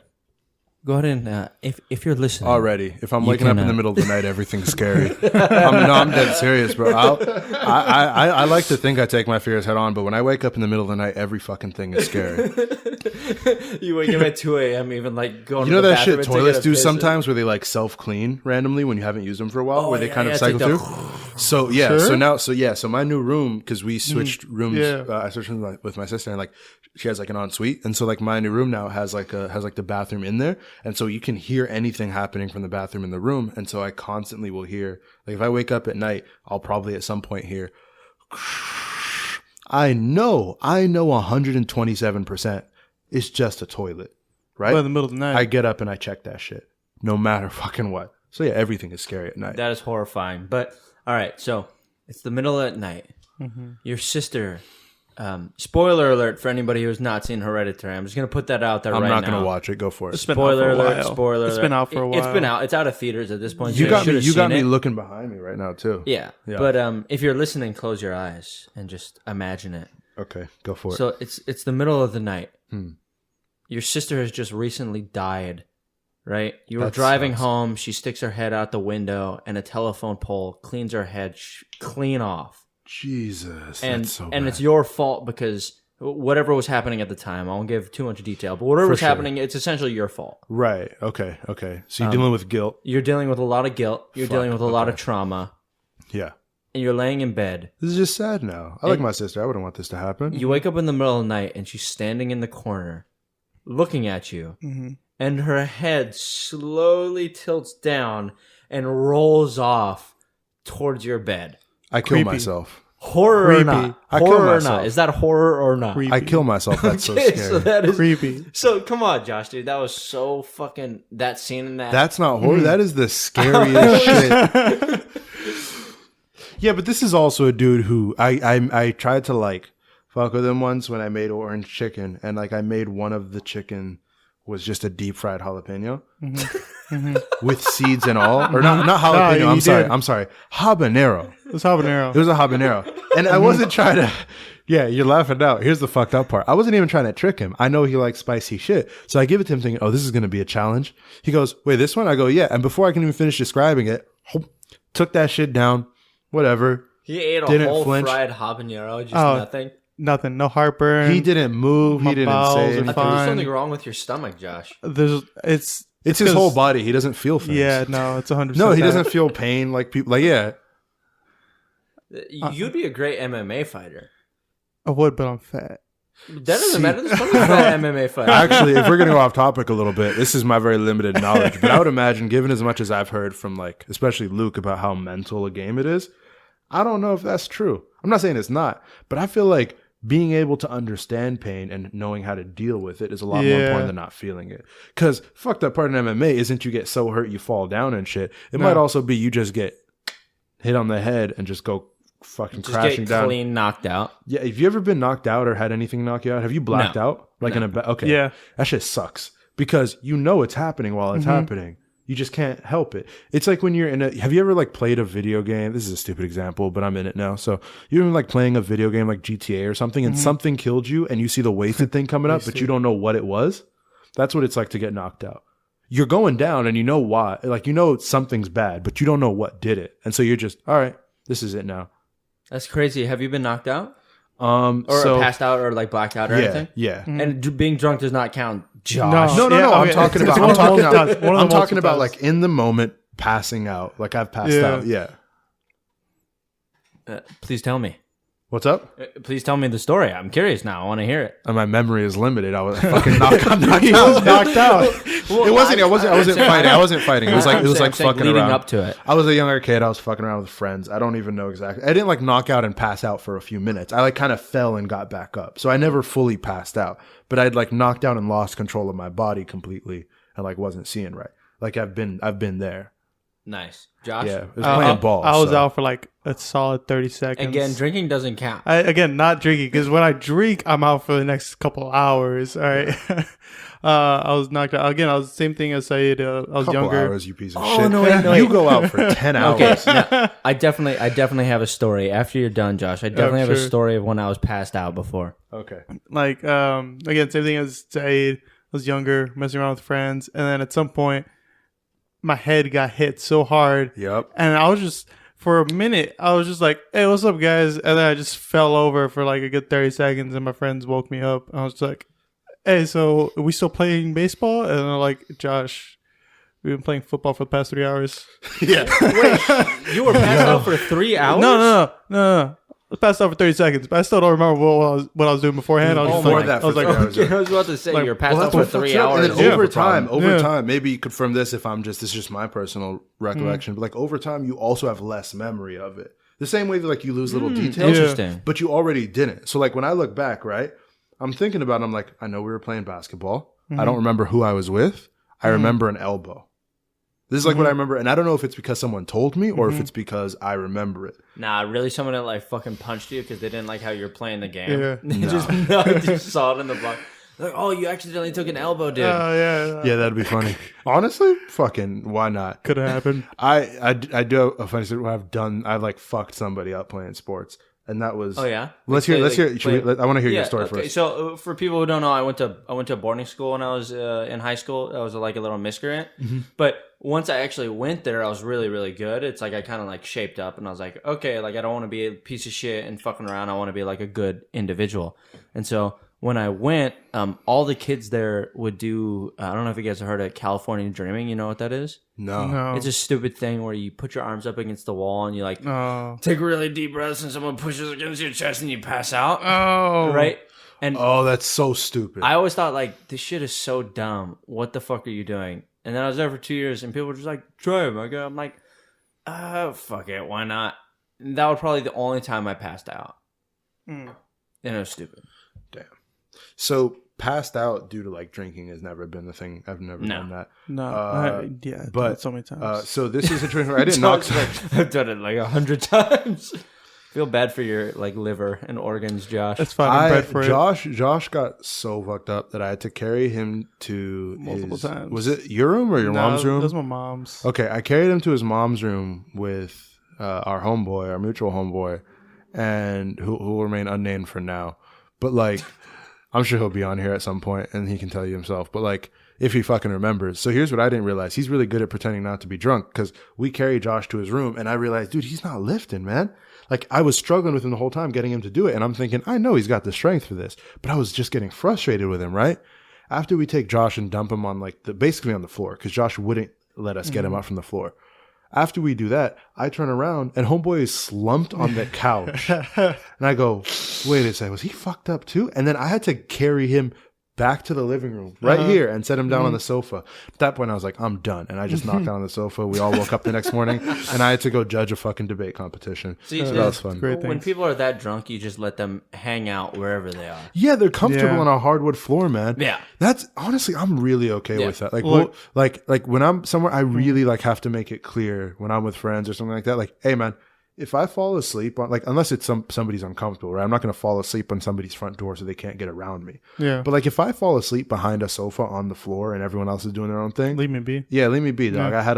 Go ahead and, if you're listening. Already, if I'm You waking up in can, the middle of the night, everything's scary. I'm dead serious, bro. I like to think I take my fears head on, but when I wake up in the middle of the night, every fucking thing is scary. You wake up at 2 a.m. even like going You know to the that bathroom shit and taking toilets a do piss. sometimes where they like self-clean randomly when you haven't used them for a while, where they yeah, kind of yeah, cycle it's like through. So yeah, Sure? so my new room, because we switched rooms, Yeah. I switched rooms with my sister, and like she has like an ensuite, and so like my new room now has like the bathroom in there. And so you can hear anything happening from the bathroom in the room. And so I constantly will hear, like if I wake up at night, I'll probably at some point hear, I know 127% it's just a toilet, right? But in the middle of the night. I get up and I check that shit, no matter fucking what. So yeah, everything is scary at night. That is horrifying. But all right, so it's the middle of the night. Your sister. Spoiler alert for anybody who's not seen Hereditary. I'm just gonna put that out there right now. I'm not gonna watch it. Go for it. Spoiler alert! Spoiler alert! It's been out for a while. It's been out. It's out of theaters at this point. You got me it. looking behind me right now too. Yeah. But if you're listening, close your eyes and just imagine it. Okay, go for it. So it's the middle of the night. Your sister has just recently died, right? You were driving home. She sticks her head out the window, and a telephone pole cleans her head clean off. Jesus, And that's so and bad. it's your fault because whatever was happening at the time, I won't give too much detail, but whatever was happening, it's essentially your fault. Right. Okay. So you're dealing with guilt. You're dealing with a lot of guilt. You're dealing with a lot of trauma. Yeah. And you're laying in bed. This is just sad now. I like my sister. I wouldn't want this to happen. You wake up in the middle of the night, and she's standing in the corner looking at you. And her head slowly tilts down and rolls off towards your bed. I kill Creepy. myself. Horror Creepy. or not? I kill Horror or myself. not? Is that horror or not? Creepy. I kill myself. That's so Okay, scary. so that is Creepy. So come on, Josh, dude. That was so fucking that scene in that. That's not horror. That is the scariest shit. Yeah, but this is also a dude who I tried to like fuck with him once when I made orange chicken, and like I made one of the chicken was just a deep fried jalapeno with seeds and all, or not jalapeno. you I'm sorry, habanero. It's habanero. It was a habanero, and I wasn't trying to. Yeah, you're laughing out. Here's the fucked up part. I wasn't even trying to trick him. I know he likes spicy shit, so I give it to him thinking, "Oh, this is going to be a challenge." He goes, "Wait, this one?" I go, "Yeah." And before I can even finish describing it, took that shit down. Whatever. he ate a didn't whole flinch. fried habanero, just Oh. nothing. Nothing. No heartburn. He didn't move. My He didn't bowels say are I anything. think there's Fine. something wrong with your stomach, Josh. It's It's his whole body. He doesn't feel things. Yeah, no, it's 100%. No, he that. doesn't feel pain like people. Like, yeah. You'd be a great MMA fighter. I would, but I'm fat. That doesn't matter. There's plenty of fat MMA fighters. Actually, if we're going to go off topic a little bit, this is my very limited knowledge, but I would imagine, given as much as I've heard from, like, especially Luke about how mental a game it is, I don't know if that's true. I'm not saying it's not, but I feel like being able to understand pain and knowing how to deal with it is a lot more important than not feeling it. Because fucked up part in MMA isn't you get so hurt you fall down and shit. It might also be you just get hit on the head and just go fucking Just crashing get down. clean knocked out. Yeah, have you ever been knocked out or had anything knock you out? Have you blacked out? Like in a okay. Yeah. That shit sucks because you know it's happening while it's happening. You just can't help it. It's like when you're in a have you ever like played a video game? This is a stupid example, but I'm in it now. So you're like playing a video game like GTA or something and something killed you and you see the wasted thing coming up, but you don't know what it was. That's what it's like to get knocked out. You're going down and you know why. Like you know something's bad, but you don't know what did it. And so you're just, all right, this is it now. That's crazy. Have you been knocked out? Or Passed out or like blacked out or anything? Yeah. And being drunk does not count, Josh. No. Yeah, I'm okay. talking It's about. one I'm of the talking multiple about. times. One of the I'm talking multiple about times. like in the moment, passing out. Like I've passed Yeah. out. Yeah. Please tell me. What's up? Please tell me the story. I'm curious now. I want to hear it. And my memory is limited. I was fucking knocked out. knocked out. It wasn't. I wasn't fighting. I wasn't fighting. It was like I'm saying fucking leading around. up to it. I was a younger kid. I was fucking around with friends. I don't even know exactly. I didn't like knock out and pass out for a few minutes. I like kind of fell and got back up. So I never fully passed out. But I'd like knocked out and lost control of my body completely and like wasn't seeing right. Like I've been there. Nice. Josh? Yeah. It was playing ball. I was so. out for like a solid 30 seconds. Again, drinking doesn't count. Again, not drinking, because when I drink, I'm out for the next couple of hours. All right. I was knocked out. Again, I was the same thing as Saed. I was Couple younger. hours, you piece of Oh, shit. no, wait, no, You wait. go out for 10 hours. Okay, now, I definitely have a story. After you're done, Josh, I definitely have a sure. story of when I was passed out before. Okay. Like, again, same thing as Saed. I was younger, messing around with friends. And then at some point, my head got hit so hard. Yep. And I was just, for a minute, I was just like, hey, what's up, guys? And then I just fell over for like a good 30 seconds, and my friends woke me up. I was like, hey, so are we still playing baseball? And they're like, Josh, we've been playing football for the past 3 hours. Yeah. You were passed out for 3 hours? No. passed out for 30 seconds, but I still don't remember what I was doing beforehand. I was just Before like, that I was for like, 3 hours. I was about to say Like, you're passed Well, out that's for what 3 fucks up. hours. And then over Yeah. time, maybe you confirm this if I'm just, this is just my personal recollection, but like over time, you also have less memory of it. The same way that like you lose little details, Interesting. but you already didn't. So like when I look back, right, I'm thinking about it, I'm like, I know we were playing basketball. I don't remember who I was with. I remember an elbow. This is like what I remember, and I don't know if it's because someone told me or if it's because I remember it. Nah, really, someone that like fucking punched you because they didn't like how you're playing the game. Yeah. They just saw it in the block. Like, oh, you accidentally took an elbow, dude. yeah, Yeah, that'd be funny. Honestly, fucking why not? could have happened. I do have a funny story where I've like fucked somebody up playing sports, and that was Oh yeah. Let's hear. I want to hear your story okay. first. So for people who don't know, I went to boarding school when I was in high school. I was like a little miscreant, but once I actually went there, I was really really good. It's like I kind of like shaped up, and I was like, okay, like I don't want to be a piece of shit and fucking around. I want to be like a good individual, and so. When I went, all the kids there would do. I don't know if you guys have heard of California Dreaming. You know what that is? No. It's a stupid thing where you put your arms up against the wall and you like Oh, take really deep breaths and someone pushes against your chest and you pass out. oh, Right? And Oh, that's so stupid. I always thought like this shit is so dumb. What the fuck are you doing? And then I was there for 2 years and people were just like, try it, Micah. I'm like, fuck it, why not? And that was probably the only time I passed out. And it was stupid. Damn. So passed out due to like drinking has never been the thing. I've never done that. No, yeah, I've but done it so many times. So this is a situation where I didn't knock. I've done it like 100 times. Feel bad for your like liver and organs, Josh. That's fucking bread for it. Josh got so fucked up that I had to carry him to Multiple times. Was it your room or your mom's room? That was my mom's. Okay, I carried him to his mom's room with our homeboy, our mutual homeboy, and who will remain unnamed for now. But like, I'm sure he'll be on here at some point and he can tell you himself. But like, if he fucking remembers. So here's what I didn't realize. He's really good at pretending not to be drunk because we carried Josh to his room and I realized, dude, he's not lifting, man. Like I was struggling with him the whole time getting him to do it. And I'm thinking, I know he's got the strength for this, but I was just getting frustrated with him, right? After we take Josh and dump him on like basically on the floor because Josh wouldn't let us get him up from the floor. After we do that, I turn around and homeboy is slumped on the couch. And I go, wait a second, was he fucked up too? And then I had to carry him back to the living room right here and set him down on the sofa. At that point, I was like, I'm done. And I just knocked down on the sofa. We all woke up the next morning and I had to go judge a fucking debate competition. See, So that was fun. Great when things. people are that drunk, you just let them hang out wherever they are. Yeah, they're comfortable Yeah. on a hardwood floor, man. Yeah. That's honestly, I'm really okay Yeah. with that. Like, Look- like when I'm somewhere, I really like have to make it clear when I'm with friends or something like that. Like, hey, man, if I fall asleep on, like, unless it's somebody's uncomfortable, right? I'm not going to fall asleep on somebody's front door so they can't get around me. Yeah. But like, if I fall asleep behind a sofa on the floor and everyone else is doing their own thing, Leave me be. yeah, leave me be, dog. I had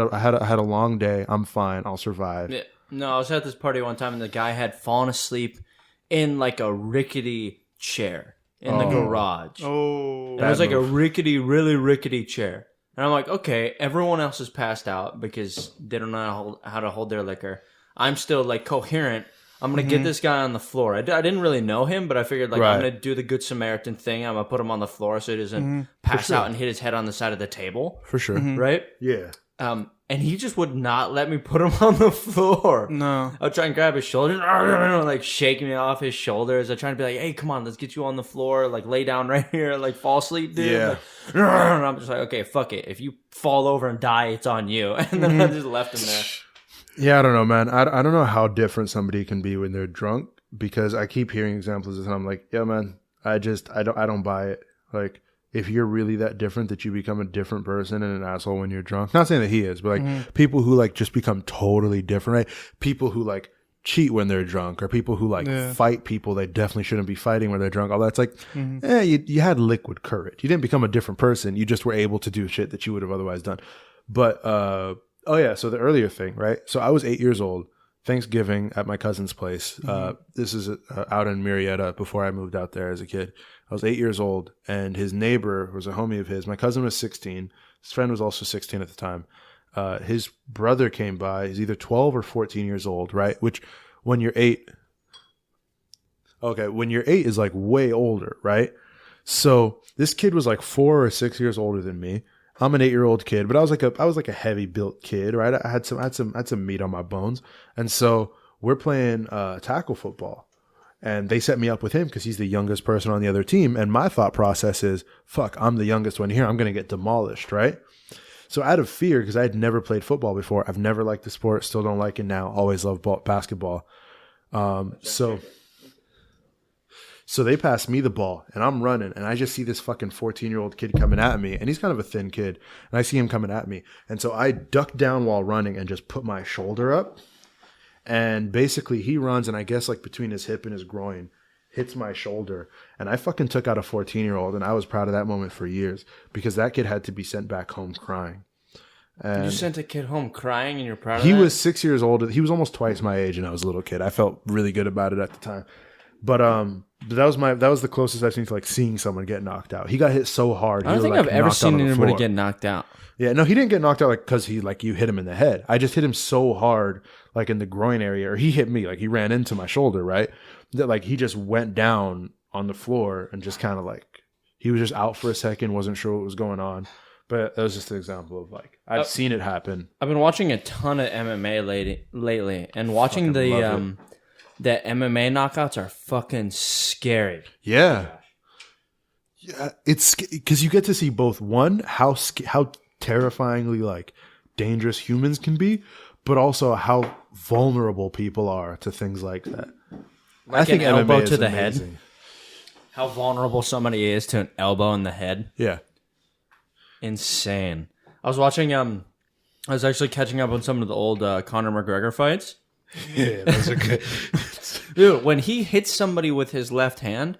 a long day. I'm fine. I'll survive. Yeah. No, I was at this party one time and the guy had fallen asleep in like a rickety chair in the garage. Oh. And it was like a really rickety chair. And I'm like, okay, everyone else is passed out because they don't know how to hold their liquor. I'm still like coherent. I'm going to get this guy on the floor. I didn't really know him, but I figured like I'm Right. going to do the Good Samaritan thing. I'm going to put him on the floor so he doesn't pass out and hit his head on the side of the table. For sure. Right? Yeah. And he just would not let me put him on the floor. No. I would try and grab his shoulders, like shake me off his shoulders. I try to be like, hey, come on, let's get you on the floor. Like, lay down right here. Like, fall asleep, dude. Yeah. Like, and I'm just like, okay, fuck it. If you fall over and die, it's on you. And then I just left him there. Yeah, I don't know, man. I don't know how different somebody can be when they're drunk because I keep hearing examples of this and I'm like, yeah, man, I don't buy it. Like, if you're really that different that you become a different person and an asshole when you're drunk. Not saying that he is, but like people who like just become totally different, right? People who like cheat when they're drunk or people who like fight people they definitely shouldn't be fighting when they're drunk. All that's like, you had liquid courage. You didn't become a different person. You just were able to do shit that you would have otherwise done. But, oh yeah. So the earlier thing, right? So I was 8 years old, Thanksgiving at my cousin's place. This is out in Marietta before I moved out there as a kid. I was 8 years old and his neighbor was a homie of his. My cousin was 16. His friend was also 16 at the time. His brother came by. He's either 12 or 14 years old, right? Which when you're 8, when you're 8 is like way older, right? So this kid was like 4 or 6 years older than me. I'm an 8-year-old kid, but I was like a heavy built kid, right? I had some meat on my bones. And so we're playing tackle football, And they set me up with him because he's the youngest person on the other team. And my thought process is, fuck, I'm the youngest one here. I'm going to get demolished, right? So out of fear, because I had never played football before, I've never liked the sport, still don't like it now, always loved basketball. So they pass me the ball, and I'm running, and I just see this fucking 14-year-old kid coming at me, and he's kind of a thin kid, and I see him coming at me. And so I duck down while running and just put my shoulder up. And basically he runs, and I guess like between his hip and his groin, hits my shoulder. And I fucking took out a 14-year-old, and I was proud of that moment for years because that kid had to be sent back home crying. And you sent a kid home crying and you're proud of he that? was 6 years old. He was almost twice my age, and I was a little kid. I felt really good about it at the time. But that was the closest I've seen to like seeing someone get knocked out. He got hit so hard. I don't think I've ever seen anybody get knocked out. Yeah, no, he didn't get knocked out like because you hit him in the head. I just hit him so hard, like in the groin area, or he hit me, like he ran into my shoulder, right? That like he just went down on the floor and just kind of like he was just out for a second, wasn't sure what was going on. But that was just an example of like I've seen it happen. I've been watching a ton of MMA lately, and watching the MMA knockouts are fucking scary. Yeah, yeah, it's because you get to see both one how terrifyingly like dangerous humans can be, but also how vulnerable people are to things like that. Like I think an elbow MMA to is the amazing. head. How vulnerable somebody is to an elbow in the head. Yeah. Insane. I was watching I was actually catching up on some of the old Conor McGregor fights. Yeah, those are good. Dude, when he hits somebody with his left hand,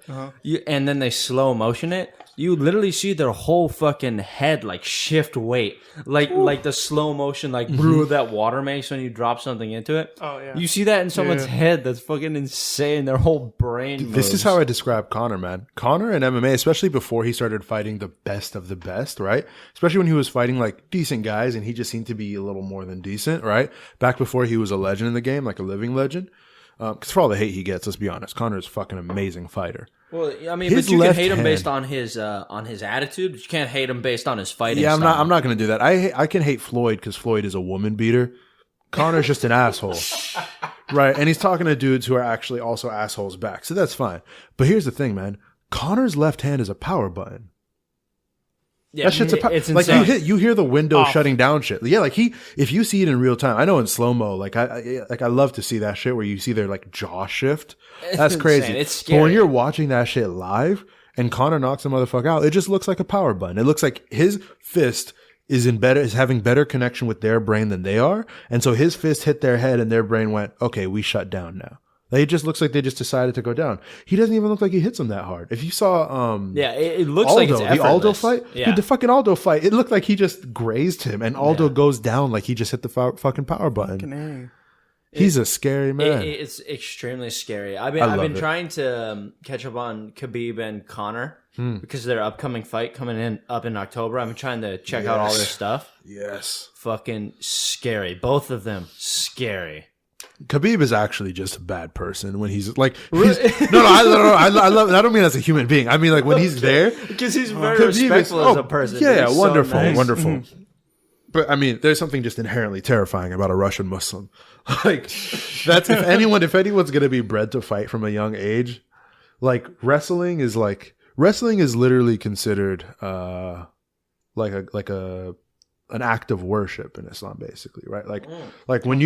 and then they slow motion it, you literally see their whole fucking head like shift weight, like the slow motion, like brew that water makes when you drop something into it. Oh yeah, You see that in someone's head. That's fucking insane. Their whole brain. Dude, this is how I describe Conor, man. Conor in MMA, especially before he started fighting the best of the best, right? Especially when he was fighting like decent guys, and he just seemed to be a little more than decent, right? Back before he was a legend in the game, like a living legend. Because for all the hate he gets, let's be honest, Conor's a fucking amazing fighter. Well, I mean, His but you can hate him left based hand- on his attitude. But you can't hate him based on his fighting. Yeah, style. I'm not going to do that. I can hate Floyd because Floyd is a woman beater. Conor's just an asshole, right? And he's talking to dudes who are actually also assholes back, so that's fine. But here's the thing, man. Conor's left hand is a power button. Yeah, That shit's a it's like insane. you hear the window shutting down shit. Yeah, like if you see it in real time, I know in slow mo, like I love to see that shit where you see their like jaw shift. That's It's crazy. insane. It's But when scary. you're watching that shit live and Conor knocks the motherfucker out, it just looks like a power button. It looks like his fist is having better connection with their brain than they are, and so his fist hit their head and their brain went, okay, we shut down now. It just looks like they just decided to go down. He doesn't even look like he hits him that hard. If you saw, it looks Aldo, like it's effortless. the Aldo fight, Yeah. dude, the fucking Aldo fight, it looked like he just grazed him, and Aldo goes down like he just hit the fucking power button. Fucking He's a scary man. It's extremely scary. I've love been it. trying to catch up on Khabib and Conor because of their upcoming fight coming up in October. I've been trying to check out all their stuff. Yes, Fucking scary. Both of them scary. Khabib is actually just a bad person when he's like, I love. I don't mean as a human being. I mean like when he's there, Because he's very Khabib is- respectful as a person. Yeah, He's so wonderful, nice. wonderful. But I mean, there's something just inherently terrifying about a Russian Muslim. Like that's if anyone's gonna be bred to fight from a young age, like wrestling is literally considered like an act of worship in Islam, basically, right? Like when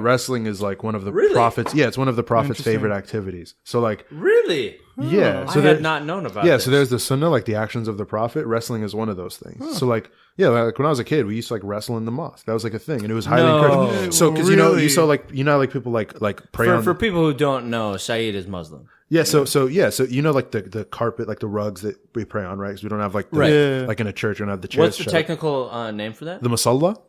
wrestling is like one of the prophets. Yeah, it's one of the prophet's favorite activities. So like, Really? yeah, so I there- had not known about yeah, this. so there's the sunnah, like the actions of the prophet. Wrestling is one of those things. So like, yeah, like when I was a kid, we used to like wrestle in the mosque. That was like a thing, and it was highly No. encouraged. So because you saw like like people like pray on For people who don't know, Saed is Muslim. so like the carpet, like the rugs that we pray on, right? Because we don't have like the, Right. like in a church, we don't have the chairs. What's the shut. technical name for that? The musalla?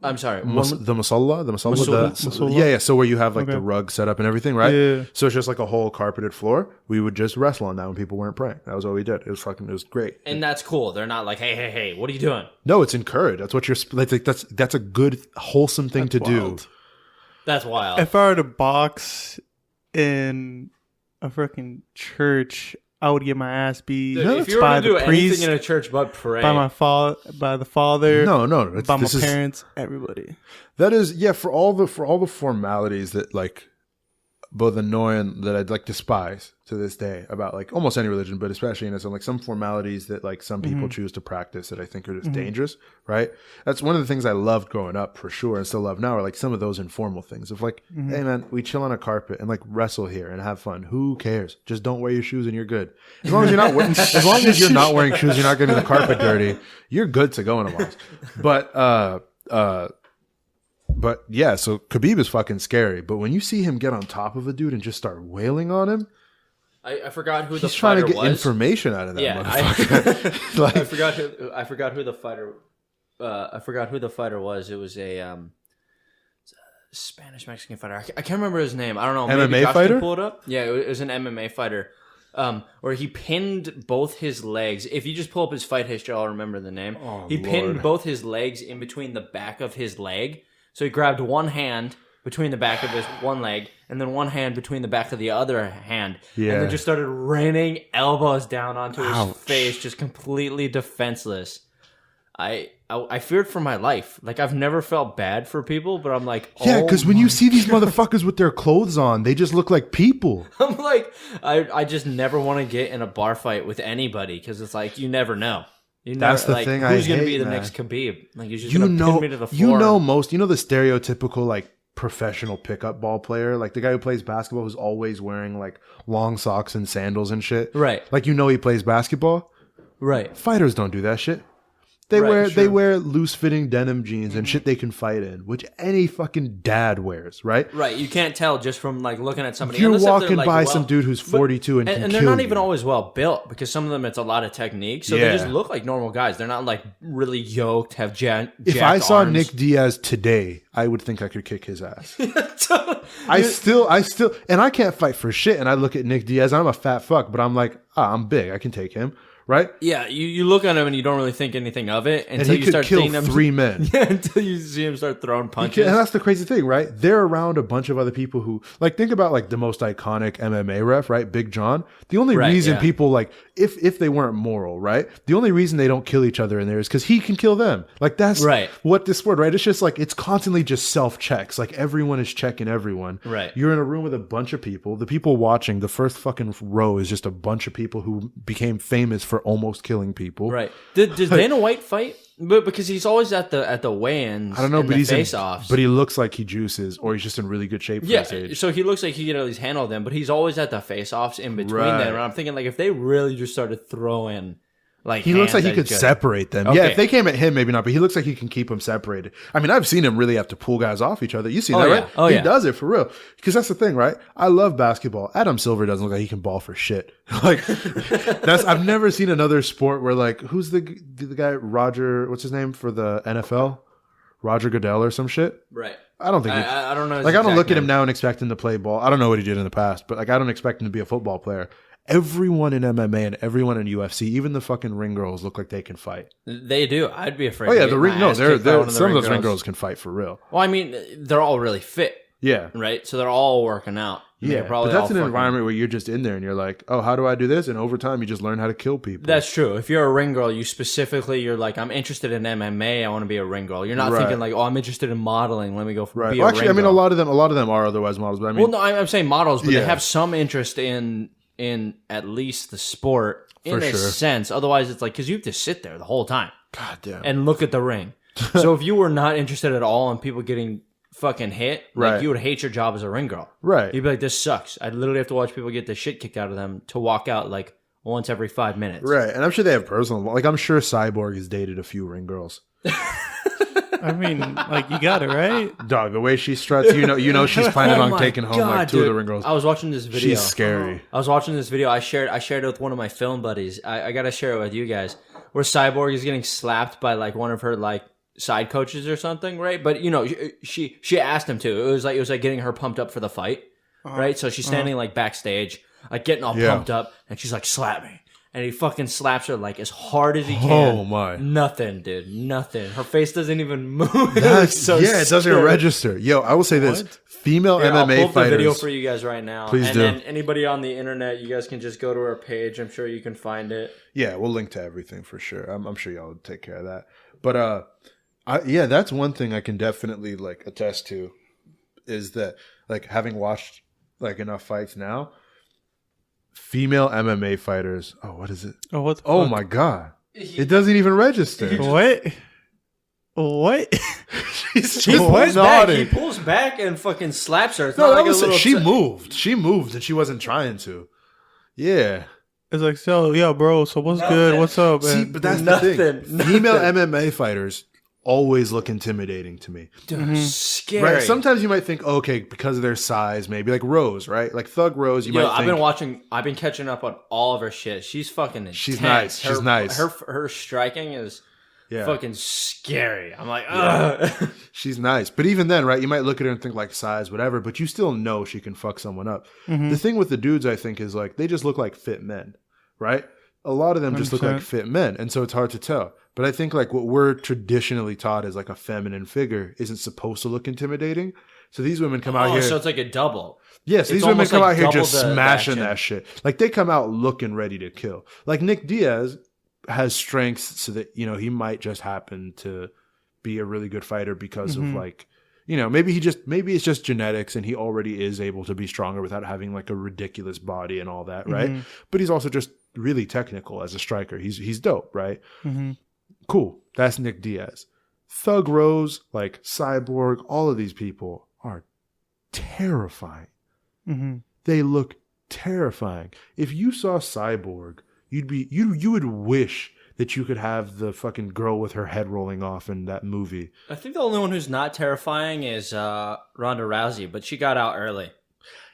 I'm sorry. The musalla, Musalla? yeah. So where you have like the rug set up and everything, right? Yeah. So it's just like a whole carpeted floor. We would just wrestle on that when people weren't praying. That was what we did. It was great. And that's cool. They're not like, hey, what are you doing? No, it's encouraged. That's what that's a good wholesome thing to do. That's wild. If I were to box in a freaking church, I would get my ass beat Dude, if you were by to do the priest, anything in a church but pray, by the father, No, by my this is- parents, everybody. That is, yeah, for all the formalities that like both annoying that I'd like despise to this day about like almost any religion, but especially in some like some formalities that like some people choose to practice that I think are just dangerous, right? That's one of the things I loved growing up for sure and still love now are like some of those informal things of like, hey man, we chill on a carpet and like wrestle here and have fun. Who cares? Just don't wear your shoes and you're good. As long as you're not wearing, as long as you're not wearing shoes, you're not getting the carpet dirty. You're good to go in a while. But yeah, so Khabib is fucking scary. But when you see him get on top of a dude and just start wailing on him, I forgot who the he's trying fighter to get was. information out of that Yeah, motherfucker. Like, I forgot who the fighter. I forgot who the fighter was. It was a Spanish Mexican fighter. I can't remember his name. I don't know. Maybe MMA Josh fighter? can pull it up. Yeah, it was an MMA fighter. Where he pinned both his legs. If you just pull up his fight history, I'll remember the name. Oh, he pinned Lord. both his legs in between the back of his leg. So he grabbed one hand between the back of his one leg, and then one hand between the back of the other hand, Yeah. and then just started raining elbows down onto his Ouch. face, just completely defenseless. I feared for my life. Like, I've never felt bad for people, but I'm like, yeah, oh because when you see these motherfuckers with their clothes on, they just look like people. I'm like, I just never want to get in a bar fight with anybody because it's like, you never know. That's the thing I Who's going to hate, be the man. next Khabib? Like, he's just You going to know, pin me to the floor. you know the stereotypical like professional pickup ball player, like the guy who plays basketball who's always wearing like long socks and sandals and shit. Right. Like you know he plays basketball. Right. Fighters don't do that shit. They Right, they sure. wear loose fitting denim jeans and shit they can fight in, which any fucking dad wears, right? Right. You can't tell just from, like, looking at somebody. You're Unless if they're, walking like, by well- some dude who's 42 and can and they're kill not you. even always well built because some of them, it's a lot of technique. So Yeah. they just look like normal guys. They're not, like, really yoked, have If I saw Nick Diaz today, I would think I could kick his ass. I still, and I can't fight for shit. And I look at Nick Diaz, I'm a fat fuck, but I'm like, I'm big, I can take him, right? Yeah, you look at him and you don't really think anything of it And until he you could start kill seeing him. 3 men. Yeah, until you see him start throwing punches. And that's the crazy thing, right? They're around a bunch of other people who, like, think about like the most iconic MMA ref, right? Big John. The only Right, reason yeah. people like, if they weren't moral, right? The only reason they don't kill each other in there is because he can kill them. Like that's Right. what this sport, right? It's just like it's constantly just self checks. Like everyone is checking everyone. Right. You're in a room with a bunch of people. The people watching, the first fucking row is just a bunch of people who became famous for almost killing people. Right. Does Dana White fight? But because he's always at the weigh-ins. I don't know, and but the he's face-offs. but he looks like he juices, or he's just in really good shape for Yeah, his age. so he looks like he can at least handle them, but he's always at the face-offs in between Right. them. And I'm thinking, like, if they really just started throwing, like, He looks like hands he at could each other- separate them. Okay. Yeah, if they came at him, maybe not, but he looks like he can keep them separated. I mean, I've seen him really have to pull guys off each other. You see Oh, that, yeah. right? Oh, he yeah. does it for real. Because that's the thing, right? I love basketball. Adam Silver doesn't look like he can ball for shit. Like, I've never seen another sport where, like, who's the guy, Roger, what's his name for the NFL? Roger Goodell or some shit? Right. I don't think I don't know. his like, I don't exact look at him name. now and expect him to play ball. I don't know what he did in the past, but like, I don't expect him to be a football player. Everyone in MMA and everyone in UFC, even the fucking ring girls, look like they can fight. They do. I'd be afraid. Oh yeah, to the get ring. my No, ass kicked by one of the some of those ring girls can fight for real. Well, I mean, they're all really fit, Yeah, right? So they're all working out. And yeah. they're probably But that's all an fucking- environment where you're just in there and you're like, oh, how do I do this? And over time, you just learn how to kill people. That's true. If you're a ring girl, you're like, I'm interested in MMA. I want to be a ring girl. You're not Right. thinking like, oh, I'm interested in modeling. Let me go right. be Well, a actually, I ring mean, girl. a lot of them are otherwise models. But I mean, Well, no, I'm saying models, but Yeah. they have some interest in at least the sport in For a sure. sense. Otherwise, it's like because you have to sit there the whole time God damn. and look at the ring. So if you were not interested at all in people getting fucking hit, like Right. you would hate your job as a ring girl. Right. You'd be like, this sucks. I'd literally have to watch people get the shit kicked out of them to walk out like once every 5 minutes. Right. And I'm sure they have personal. Like, I'm sure Cyborg has dated a few ring girls. I mean, like you got it right. Dog, the way she struts, you know, she's planning Oh on my taking home God, like two of dude. the ring girls. I was watching this video. She's scary. I was watching this video. I shared it with one of my film buddies. I gotta share it with you guys. Where Cyborg is getting slapped by like one of her like side coaches or something, right? But you know, she asked him to. It was like getting her pumped up for the fight, right? So she's standing like backstage, like getting all Yeah. pumped up, and she's like, "Slap me." And he fucking slaps her like as hard as he can. Oh, my. Nothing, dude. Nothing. Her face doesn't even move. That's so yeah, it doesn't scary. register. Yo, I will say this: female Here, I'll MMA pull up the video fighters. for you guys right now. Please and do. then anybody on the internet, you guys can just go to our page. I'm sure you can find it. Yeah, we'll link to everything for sure. I'm sure y'all would take care of that. But yeah, that's one thing I can definitely like attest to is that like having watched like enough fights now. Female MMA fighters. Oh, what is it? Oh, what? Oh my god! It doesn't even register. What? She's He just pulls back. nodding. He pulls back and fucking slaps her. It's No, not that like was a little. she moved. She moved, and she wasn't trying to. Yeah. It's like, so yeah, bro. So what's good? What's up? See, And but that's Nothing. the thing. Nothing. Female MMA fighters always look intimidating to me. Dude, scary. Right? Sometimes you might think, okay, because of their size, maybe like Rose, right? Like Thug Rose, you Yo, might think. I've been catching up on all of her shit. She's fucking intense. She's nice. She's nice. Her striking is Yeah. fucking scary. I'm like, ugh. She's nice. But even then, right, you might look at her and think like size, whatever, but you still know she can fuck someone up. The thing with the dudes, I think, is like they just look like fit men, right? A lot of them just look 100%. like fit men. And so it's hard to tell. But I think like what we're traditionally taught as like a feminine figure isn't supposed to look intimidating. So these women come out here. So it's like a double. Yes, these It's women almost come like out here double just the smashing action. that shit. Like they come out looking ready to kill. Like Nick Diaz has strengths so that, you know, he might just happen to be a really good fighter because of like, you know, maybe it's just genetics and he already is able to be stronger without having like a ridiculous body and all that, right? But he's also just really technical as a striker. He's dope, right? Cool. That's Nick Diaz. Thug Rose, like Cyborg, all of these people are terrifying. They look terrifying. If you saw Cyborg, you would wish that you could have the fucking girl with her head rolling off in that movie. I think the only one who's not terrifying is Ronda Rousey, but she got out early.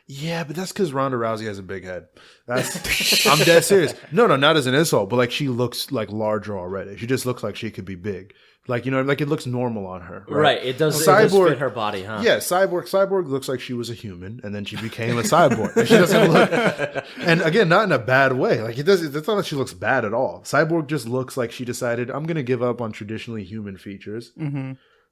Yeah, but that's because Ronda Rousey has a big head. That's I'm dead serious. No, not as an insult, but like she looks like larger already. She just looks like she could be big. Like, you know, like it looks normal on her. Right. It does fit her body, huh? Yeah, Cyborg looks like she was a human, and then she became a cyborg. And she doesn't look, and again, not in a bad way. Like it's not like she looks bad at all. Cyborg just looks like she decided, I'm going to give up on traditionally human features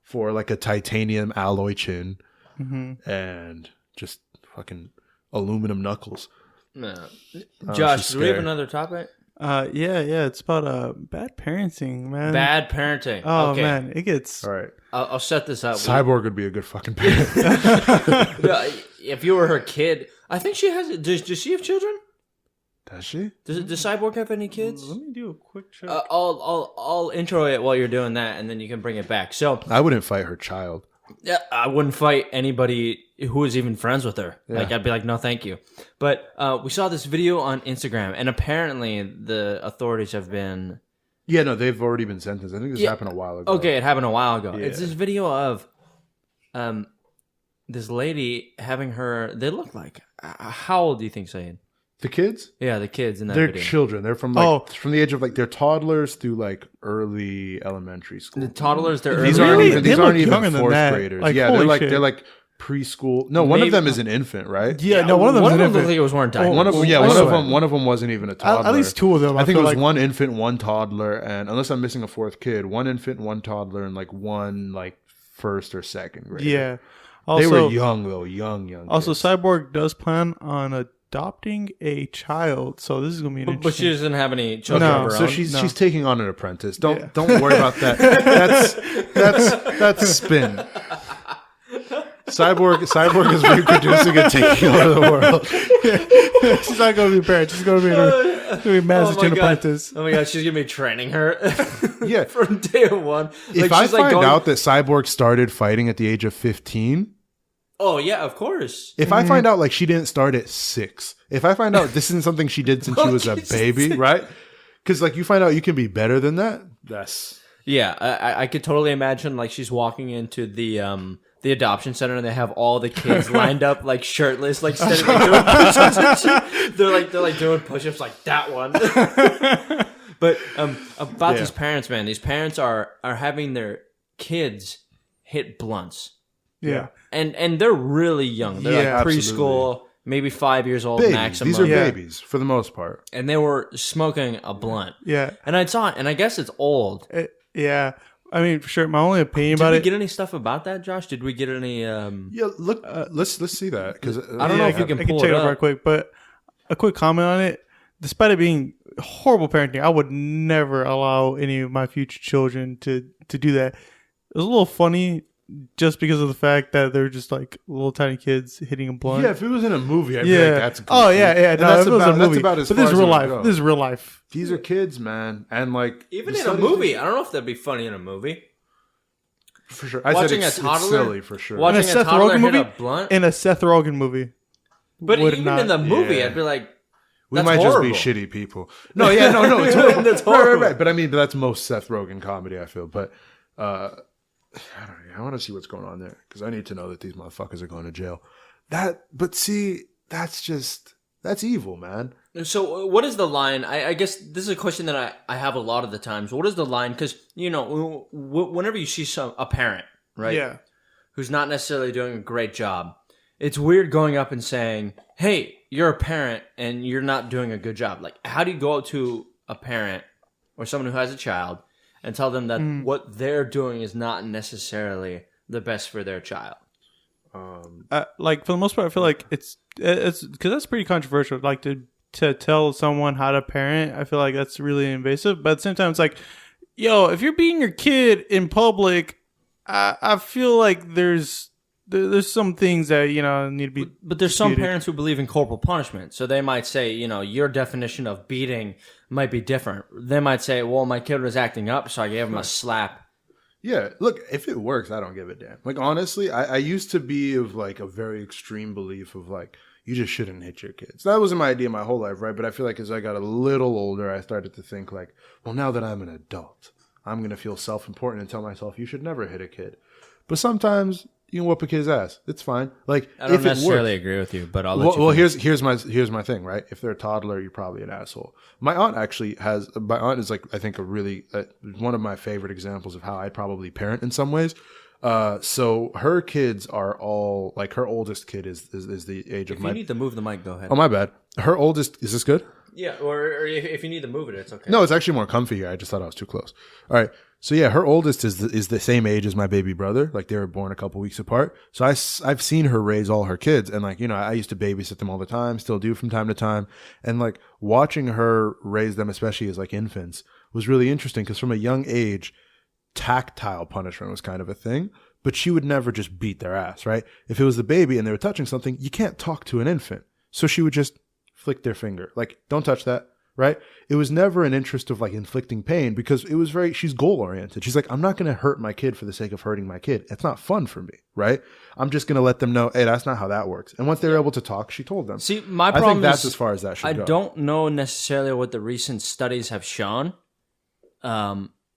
for like a titanium alloy chin and just fucking aluminum knuckles. No. she's Josh, do we have scary. another topic? Yeah. It's about bad parenting, man. Bad parenting. Oh okay. man, it gets. All right, I'll set this up. Cyborg would be a good fucking parent. If you were her kid, I think she has. Does she have children? Does she? Does Cyborg have any kids? Let me do a quick check. I'll intro it while you're doing that, and then you can bring it back. So I wouldn't fight her child. yeah, I wouldn't fight anybody who is even friends with her. Like I'd be like, no, thank you. But we saw this video on Instagram, and apparently the authorities have been. Yeah, no, they've already been sentenced. I think this happened a while ago. Okay, it happened a while ago. Yeah. It's this video of this lady having her. They look like. How old do you think, Saed? The kids? Yeah, the kids in that They're video. children. They're from from the age of like they're toddlers through like early elementary school. The toddlers, they're These early. aren't Really? even They these look aren't even younger than fourth that. graders. Like, Yeah, holy they're shit. like preschool. No, one Maybe- of them is an infant, right? Yeah, no, one of them is an looked infant. like it was wearing diapers. One of one of them wasn't even a toddler. At least two of them. I think it feel was like, one infant, one toddler, and unless I'm missing a fourth kid, one infant, one toddler, and like one like first or second grade. Yeah. They Also, were young though, young. Also, kids. Cyborg does plan on adopting a child, so this is gonna be an But she interesting. doesn't have any children No. of her So own. she's taking on an apprentice. Don't Yeah. don't worry about that. That's spin. Cyborg is reproducing and taking over the world. She's not gonna be a parent. She's gonna be a Massachusetts apprentice. Oh my god, she's gonna be training her Yeah. from day one. If I find out that Cyborg started fighting at the age of 15, oh yeah, of course. if I find out like she didn't start at 6, if I find out this isn't something she did since she was a baby, right? Because like you find out you can be better than that. That's Yeah, I could totally imagine like she's walking into the adoption center and they have all the kids lined up like shirtless, like standing there doing push-ups and shit. They're like doing push-ups like that one. But about these parents, man, these parents are having their kids hit blunts. Yeah. And they're really young. They're Yeah, like preschool, absolutely. maybe 5 years old babies. maximum. These are Yeah. babies for the most part. And they were smoking a blunt. Yeah. And I saw it, and I guess it's old. Yeah. I mean, for sure. My only opinion Did about we it. get any stuff about that, Josh? Did we get any? Yeah, look, let's see that because I don't know if you can I can pull check it it up. up right quick, but a quick comment on it. Despite it being horrible parenting, I would never allow any of my future children to do that. It was a little funny just because of the fact that they're just like little tiny kids hitting a blunt. Yeah, if it was in a movie, I'd be like, that's goofy. Oh yeah. And No, that's if it was a about, movie. that's about as But far this is as real it would life. go. This is real life. These are kids, man, and like Even the in a studies- movie, I don't know if that'd be funny in a movie. for sure. I Watching said it's a toddler- silly for sure. Watching In a a Seth toddler Rogen hit movie? a blunt. In a Seth Rogen movie. But would even not- in the movie, Yeah. I'd be like, We that's might horrible. just be shitty people. No, yeah, no, it's horrible. That's Right, horrible. right. But I mean, that's most Seth Rogen comedy, I feel. But I don't know. I want to see what's going on there because I need to know that these motherfuckers are going to jail. But see, that's evil, man. So what is the line? I guess this is a question that I have a lot of the times. What is the line? Because, whenever you see a parent, right? Yeah. Who's not necessarily doing a great job, it's weird going up and saying, hey, you're a parent and you're not doing a good job. Like, how do you go up to a parent or someone who has a child and tell them that what they're doing is not necessarily the best for their child? Like for the most part, I feel like it's because that's pretty controversial. Like to tell someone how to parent, I feel like that's really invasive. But at the same time, it's like, yo, if you're beating your kid in public, I feel like there's some things that need to be. But there's some disputed. parents who believe in corporal punishment. So they might say, your definition of beating might be different. They might say, well, my kid was acting up, so I gave him a slap. Yeah, look, if it works, I don't give a damn. Like, honestly, I used to be of, like, a very extreme belief of, like, you just shouldn't hit your kids. That wasn't my idea my whole life, right? But I feel like as I got a little older, I started to think, like, well, now that I'm an adult, I'm going to feel self-important and tell myself you should never hit a kid. But sometimes you can whoop a kid's ass. It's fine. Like, I don't if it necessarily works, agree with you, but I'll let you well, finish. here's my thing, right? If they're a toddler, you're probably an asshole. My aunt is like, I think a really one of my favorite examples of how I probably parent in some ways. So her kids are all like, her oldest kid is the age of If you my. need to move the mic, go ahead. Oh, my bad. Her oldest, is this good? Yeah, or if you need to move it, it's okay. No, it's actually more comfy here. I just thought I was too close. All right. So yeah, her oldest is the same age as my baby brother. Like, they were born a couple weeks apart. So I've seen her raise all her kids, and like, I used to babysit them all the time, still do from time to time, and like watching her raise them, especially as like infants, was really interesting because from a young age, tactile punishment was kind of a thing. But she would never just beat their ass, right? If it was the baby and they were touching something, you can't talk to an infant, so she would just flick their finger, like, don't touch that. Right? It was never an interest of like inflicting pain because it was she's goal oriented. She's like, I'm not going to hurt my kid for the sake of hurting my kid. It's not fun for me. Right? I'm just going to let them know, hey, that's not how that works. And once they were able to talk, she told them. See, my I problem think that's is as far as that should I go. don't know necessarily what the recent studies have shown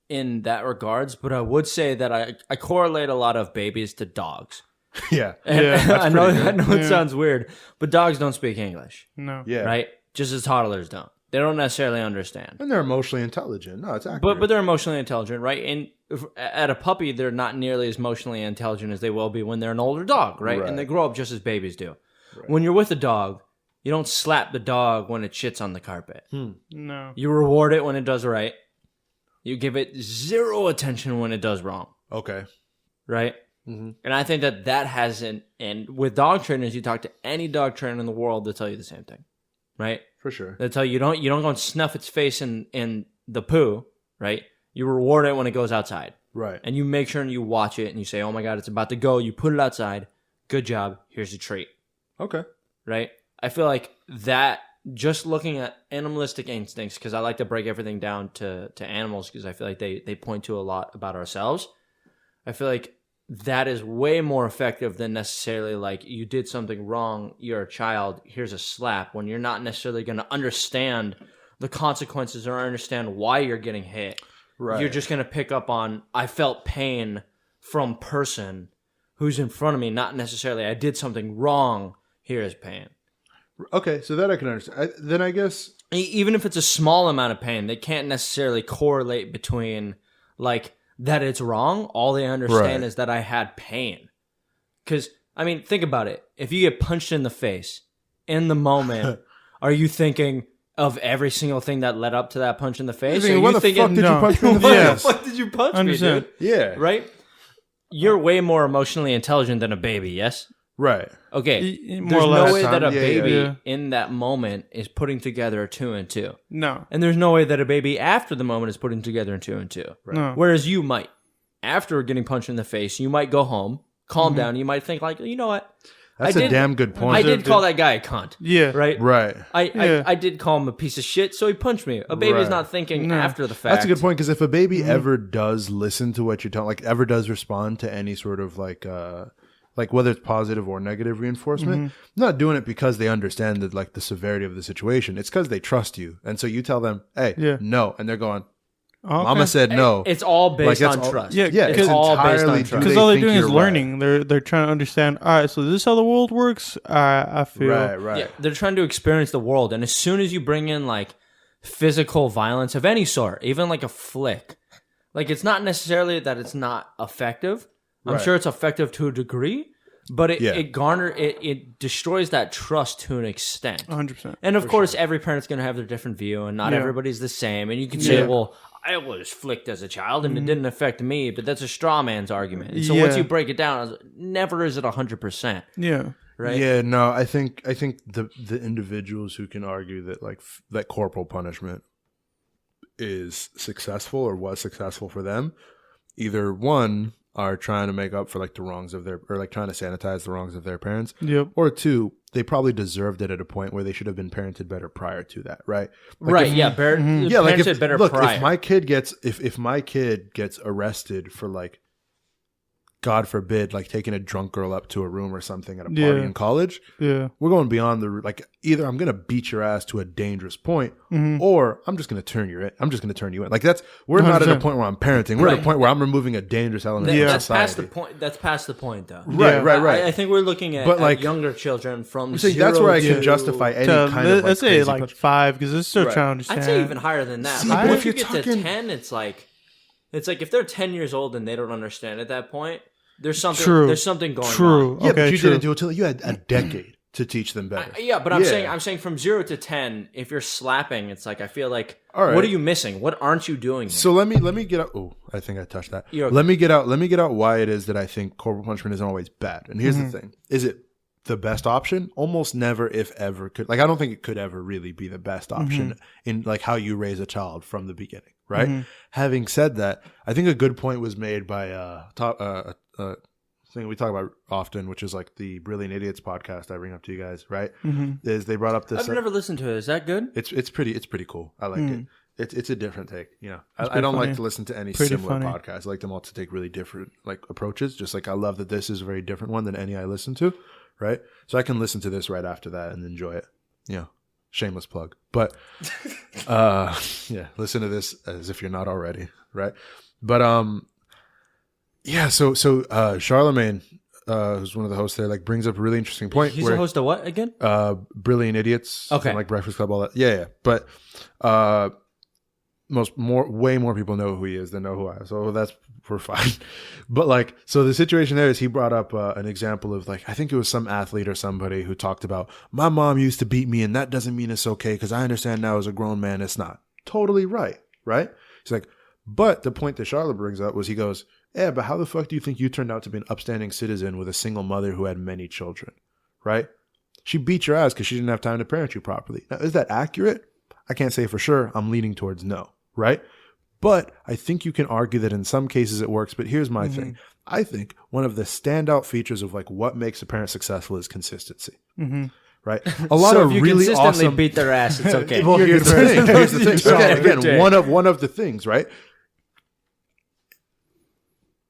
in that regards, but I would say that I correlate a lot of babies to dogs. Yeah. Yeah, I know Yeah. it sounds weird, but dogs don't speak English, No. Yeah. right? Just as toddlers don't. They don't necessarily understand. And they're emotionally intelligent. No, it's accurate. But they're emotionally intelligent, right? And at a puppy, they're not nearly as emotionally intelligent as they will be when they're an older dog, right? Right. And they grow up just as babies do. When you're with a dog, you don't slap the dog when it shits on the carpet. No. You reward it when it does right. You give it zero attention when it does wrong, Okay. right? And I think that hasn't. And with dog trainers, you talk to any dog trainer in the world, they'll tell you the same thing, right? For sure. They'll tell you you don't go and snuff its face in the poo, right? You reward it when it goes outside. Right. And you make sure and you watch it and you say, oh my God, it's about to go. You put it outside. Good job. Here's a treat. Okay. Right? I feel like that, just looking at animalistic instincts, because I like to break everything down to animals because I feel like they point to a lot about ourselves. I feel like that is way more effective than necessarily like, you did something wrong, you're a child, here's a slap, when you're not necessarily going to understand the consequences or understand why you're getting hit. Right. You're just going to pick up on, I felt pain from person who's in front of me, not necessarily I did something wrong, here is pain. Okay. So that I can understand. Then I guess. Even if it's a small amount of pain, they can't necessarily correlate between like that it's wrong. All they understand Right. is that I had pain. Because, I mean, think about it. If you get punched in the face in the moment, are you thinking of every single thing that led up to that punch in the face? Thinking, Or why you the thinking, fuck did No. you punch me in the why the face? fuck did you punch me, Understand. dude? Yeah. Right? You're way more emotionally intelligent than a baby, yes? Right. Okay. More There's or no less. way that a Yeah, baby yeah. in that moment is putting together 2 and 2. No. And there's no way that a baby after the moment is putting together 2 and 2. No. Whereas you might. after getting punched in the face, you might go home, calm down. You might think like, you know what? That's a damn good point. I did call that guy a cunt. Yeah. Right? Right. I did call him a piece of shit, so he punched me. A baby's Right. not thinking after the fact. That's a good point, because if a baby ever does listen to what you're telling, like ever does respond to any sort of like whether it's positive or negative reinforcement, not doing it because they understand that like the severity of the situation. It's because they trust you, and so you tell them, "Hey, no," and they're going, Okay. "Mama said no." It's all based Like, on that's all- trust. Yeah, Yeah, it's all based on entirely trust. Because they all they're think doing is you're right. learning. They're trying to understand. All right, so this is how the world works. I feel. Right. Yeah, they're trying to experience the world, and as soon as you bring in like physical violence of any sort, even like a flick, like it's not necessarily that it's not effective. I'm Right. sure it's effective to a degree, but Yeah. it destroys that trust to an extent. 100%. And of course, every parent's going to have their different view, and not everybody's the same. And you can say, well, I was flicked as a child, and it didn't affect me, but that's a straw man's argument. And so once you break it down, never is it 100%. Yeah. Right? Yeah, no, I think the individuals who can argue that like that corporal punishment is successful or was successful for them, either one are trying to make up for like the wrongs of their, or like trying to sanitize the wrongs of their parents, Yep. or two, they probably deserved it at a point where they should have been parented better prior to that, right? Like Right, if- yeah. yeah, like Parents better look, prior. if my kid gets if my kid gets arrested for like, God forbid, like taking a drunk girl up to a room or something at a party Yeah. in college, Yeah. we're going beyond the, like, either I'm gonna beat your ass to a dangerous point, Mm-hmm. or I'm just gonna turn you in. I'm just gonna turn you in. Like that's, we're not at a 100%. point where I'm parenting. We're at a Right. point where I'm removing a dangerous element Yeah. of That's society. past the point. That's past the point, though. Right, Yeah. right. I think we're looking at, But, like, younger children from So 0 that's where I can to- justify any To, kind of let's say crazy like punch. 5, because they're still Right. trying to understand. I'd say even higher than that. See, Like, but once if you you're get to talking- 10, it's like if they're 10 years old and they don't understand at that point, there's something. True. There's something going True. on. Yeah, Okay, but you true. didn't do it till you had a decade to teach them better. Yeah, but I'm saying from 0 to 10, if you're slapping, it's like I feel like, All right. what are you missing? What aren't you doing? Here? So let me get out. Oh, I think I touched that. You're okay. Let me get out why it is that I think corporal punishment isn't always bad. And here's the thing: is it the best option? Almost never, if ever, could. Like I don't think it could ever really be the best option in like how you raise a child from the beginning, right? Having said that, I think a good point was made by thing we talk about often, which is like the Brilliant Idiots podcast I bring up to you guys, right? Is they brought up this. I've never listened to it. Is that good? It's pretty cool. I like it. It's a different take. You know, I pretty don't funny. like to listen to any Pretty similar funny. podcasts. I like them all to take really different like approaches. Just like I love that this is a very different one than any I listen to, right? So I can listen to this right after that and enjoy it. You know, shameless plug. But yeah, listen to this as if you're not already, right? But yeah. So Charlemagne, who's one of the hosts there, like brings up a really interesting point. He's where, a host of what again? Brilliant Idiots, Okay. from, like Breakfast Club, all that. Yeah. But way more people know who he is than know who I am. So we're fine. But like, so the situation there is he brought up an example of like, I think it was some athlete or somebody who talked about, my mom used to beat me and that doesn't mean it's okay because I understand now as a grown man it's not. Totally right. He's like, but the point that Charlotte brings up was he goes, yeah, but how the fuck do you think you turned out to be an upstanding citizen with a single mother who had many children, right? She beat your ass because she didn't have time to parent you properly. Now, is that accurate? I can't say for sure. I'm leaning towards no, right? But I think you can argue that in some cases it works. But here's my thing. I think one of the standout features of like what makes a parent successful is consistency, right? A lot So of if you really consistently awesome. beat their ass, it's okay. Well, here's the thing. Here's the thing. Every day. Again, one of the things, right?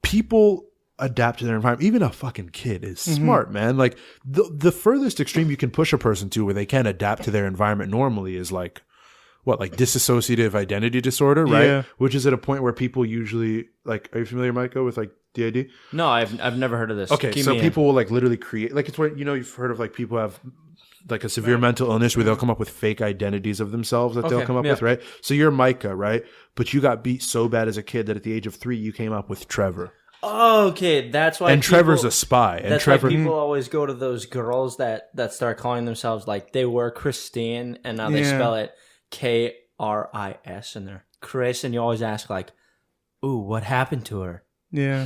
People adapt to their environment. Even a fucking kid is smart, man. Like the furthest extreme you can push a person to where they can't adapt to their environment normally is like what, like dissociative identity disorder, right? Yeah. Which is at a point where people usually like, are you familiar, Micah, with like DID? No, I've never heard of this. Okay, Keep so me in. people will like literally create, like it's where, you know, you've heard of like people have like a severe mental illness where they'll come up with fake identities of themselves that they'll Okay, come up yeah. with, right? So you're Micah, right? But you got beat so bad as a kid that at the age of 3 you came up with Trevor. Okay, that's why. And people, Trevor's a spy. And That's Trevor, why people always go to those girls that start calling themselves like they were Christine, and now they Yeah. spell it KRIS, and they're Chris, and you always ask like, "Ooh, what happened to her?" Yeah.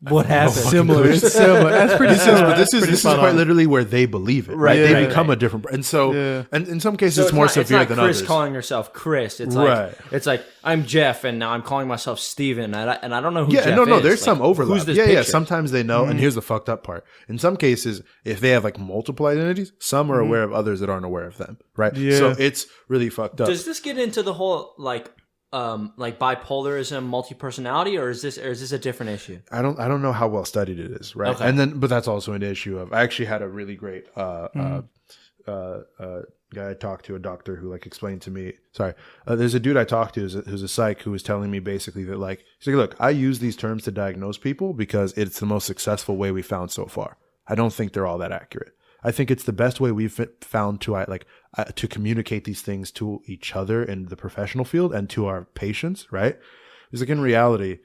What happened? Similar. It's similar. That's pretty similar. But this is quite literally where they believe it, right? Right, They right, become right. a different, and so, Yeah. and in some cases, So it's more not, severe it's not than Chris others. calling yourself Chris. It's Right. like it's like I'm Jeff, and now I'm calling myself Steven, and I don't know who. Yeah, Jeff no, is. there's Like, some overlap. Who's this Yeah. picture? Sometimes they know, and here's the fucked up part. In some cases, if they have like multiple identities, some are aware of others that aren't aware of them, right? Yeah. So it's really fucked up. Does this get into the whole like bipolarism, multi-personality, or is this a different issue? I don't know how well studied it is, right? Okay. And then, but that's also an issue of. I actually had a really great guy I talked to, a doctor who like explained to me. Sorry, there's a dude I talked to who's a psych who was telling me basically that like he's like, look, I use these terms to diagnose people because it's the most successful way we found so far. I don't think they're all that accurate. I think it's the best way we've found to communicate these things to each other in the professional field and to our patients, right? Because like in reality,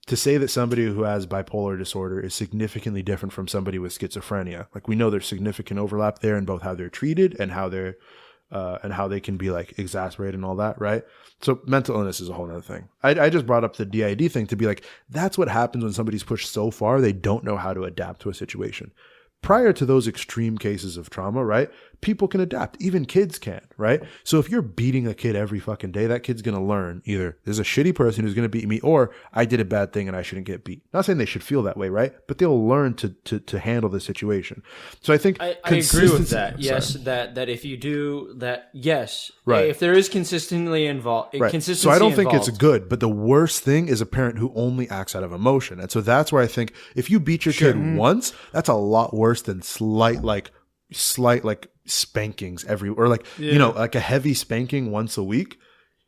to say that somebody who has bipolar disorder is significantly different from somebody with schizophrenia, like we know there's significant overlap there in both how they're treated and how they can be like exacerbated and all that, right? So mental illness is a whole other thing. I just brought up the DID thing to be like, that's what happens when somebody's pushed so far they don't know how to adapt to a situation. Prior to those extreme cases of trauma, right? People can adapt. Even kids can, right? So if you're beating a kid every fucking day, that kid's going to learn either there's a shitty person who's going to beat me or I did a bad thing and I shouldn't get beat. Not saying they should feel that way, right? But they'll learn to handle the situation. So I think I agree with consistency- that. Yes, that if you do that, yes, Right. If there is consistently involved, Right. consistency So I don't think it's involved, good, but the worst thing is a parent who only acts out of emotion. And so that's where I think if you beat your kid once, that's a lot worse than slight spankings or like, you know, like a heavy spanking once a week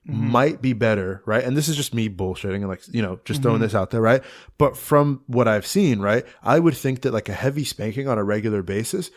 might be better, right? And this is just me bullshitting and like, you know, just throwing this out there, right? But from what I've seen, right, I would think that like a heavy spanking on a regular basis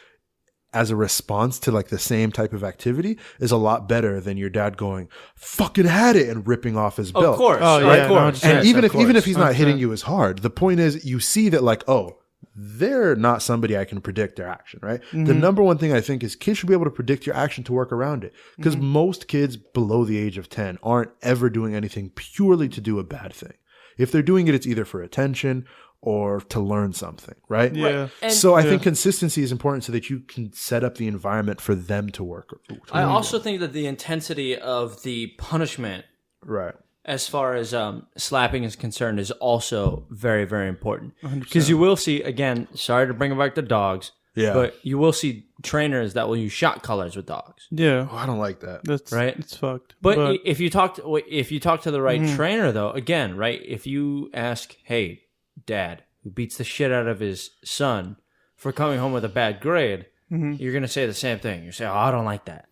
as a response to like the same type of activity is a lot better than your dad going, fucking had it, and ripping off his belt. of course, Oh, of yeah, course. 100%. And Yes, even if he's not 100%. hitting you as hard, the point is you see that like, oh, they're not somebody I can predict their action, right? The number one thing I think is kids should be able to predict your action to work around it. Because most kids below the age of 10 aren't ever doing anything purely to do a bad thing. If they're doing it, it's either for attention or to learn something, right? Yeah. And So I think consistency is important so that you can set up the environment for them to work. I also think that the intensity of the punishment, Right. as far as slapping is concerned, is also very, very important. Because you will see, again, sorry to bring it back to dogs, Yeah. but you will see trainers that will use shot collars with dogs. Yeah. Oh, I don't like that. That's Right. It's fucked. But if you talk to the right trainer, though, again, right, if you ask, hey, dad who beats the shit out of his son for coming home with a bad grade, you're going to say the same thing. You say, oh, I don't like that.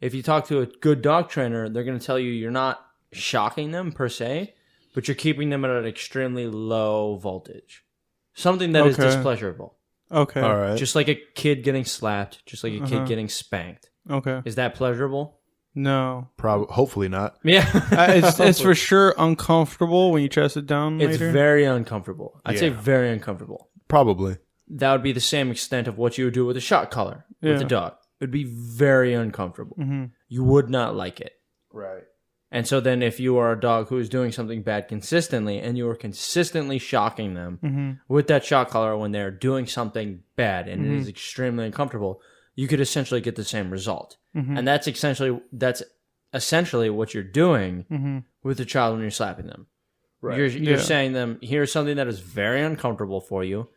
If you talk to a good dog trainer, they're going to tell you you're not shocking them per se, but you're keeping them at an extremely low voltage. Something that is Okay. displeasurable. Okay. All right. Just like a kid getting slapped, just like a kid getting spanked. Okay. Is that pleasurable? No. Hopefully not. Yeah. It's for sure uncomfortable when you try to sit down It's later. very uncomfortable. I'd say Yeah. very uncomfortable. Probably. That would be the same extent of what you would do with a shot collar with Yeah. a dog. It would be very uncomfortable. You would not like it. Right. And so then if you are a dog who is doing something bad consistently and you are consistently shocking them with that shot collar when they're doing something bad and it is extremely uncomfortable, you could essentially get the same result. And that's essentially what you're doing with the child when you're slapping them. Right. You're Yeah. saying them, here's something that is very uncomfortable for you.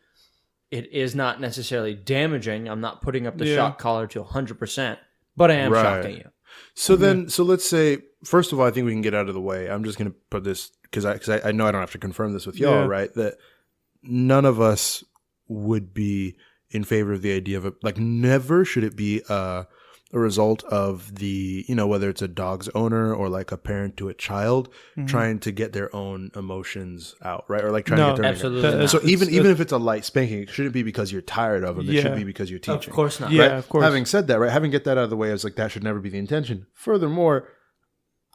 It is not necessarily damaging. I'm not putting up the Yeah. shock collar to 100%, but I am Right. shocking you. So then, so let's say, first of all, I think we can get out of the way. I'm just going to put this because I know I don't have to confirm this with y'all, Yeah. right? That none of us would be in favor of the idea of it. Like, never should it be a result of the, you know, whether it's a dog's owner or like a parent to a child trying to get their own emotions out, right? Or like trying to get their absolutely own. not. So even if it's a light spanking, it shouldn't be because you're tired of them. It Yeah. should be because you're teaching. Of course not. Yeah, Right? of course. Having said that, right, having get that out of the way, I was like, that should never be the intention. Furthermore,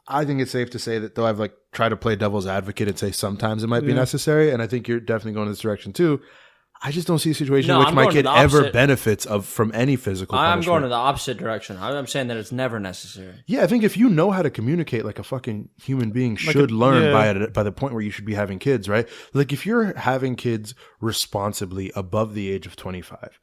I think it's safe to say that though I've like tried to play devil's advocate and say sometimes it might be necessary, and I think you're definitely going in this direction too. I just don't see a situation No, in which I'm my going to kid the ever opposite. benefits from any physical I'm punishment. going to the opposite direction. I'm saying that it's never necessary. Yeah, I think if you know how to communicate like a fucking human being should learn by the point where you should be having kids, right? Like if you're having kids responsibly above the age of 25,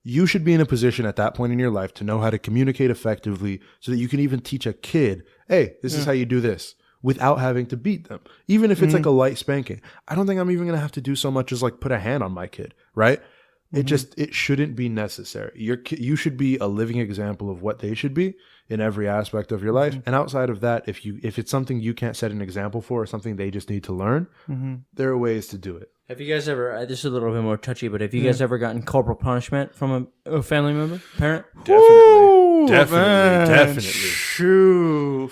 you should be in a position at that point in your life to know how to communicate effectively so that you can even teach a kid, hey, this is how you do this, without having to beat them. Even if it's like a light spanking. I don't think I'm even going to have to do so much as like put a hand on my kid, right? It shouldn't be necessary. You should be a living example of what they should be in every aspect of your life. And outside of that, if it's something you can't set an example for or something they just need to learn, there are ways to do it. Have you guys ever, this is a little bit more touchy, but have you guys ever gotten corporal punishment from a family member, parent? Definitely. True.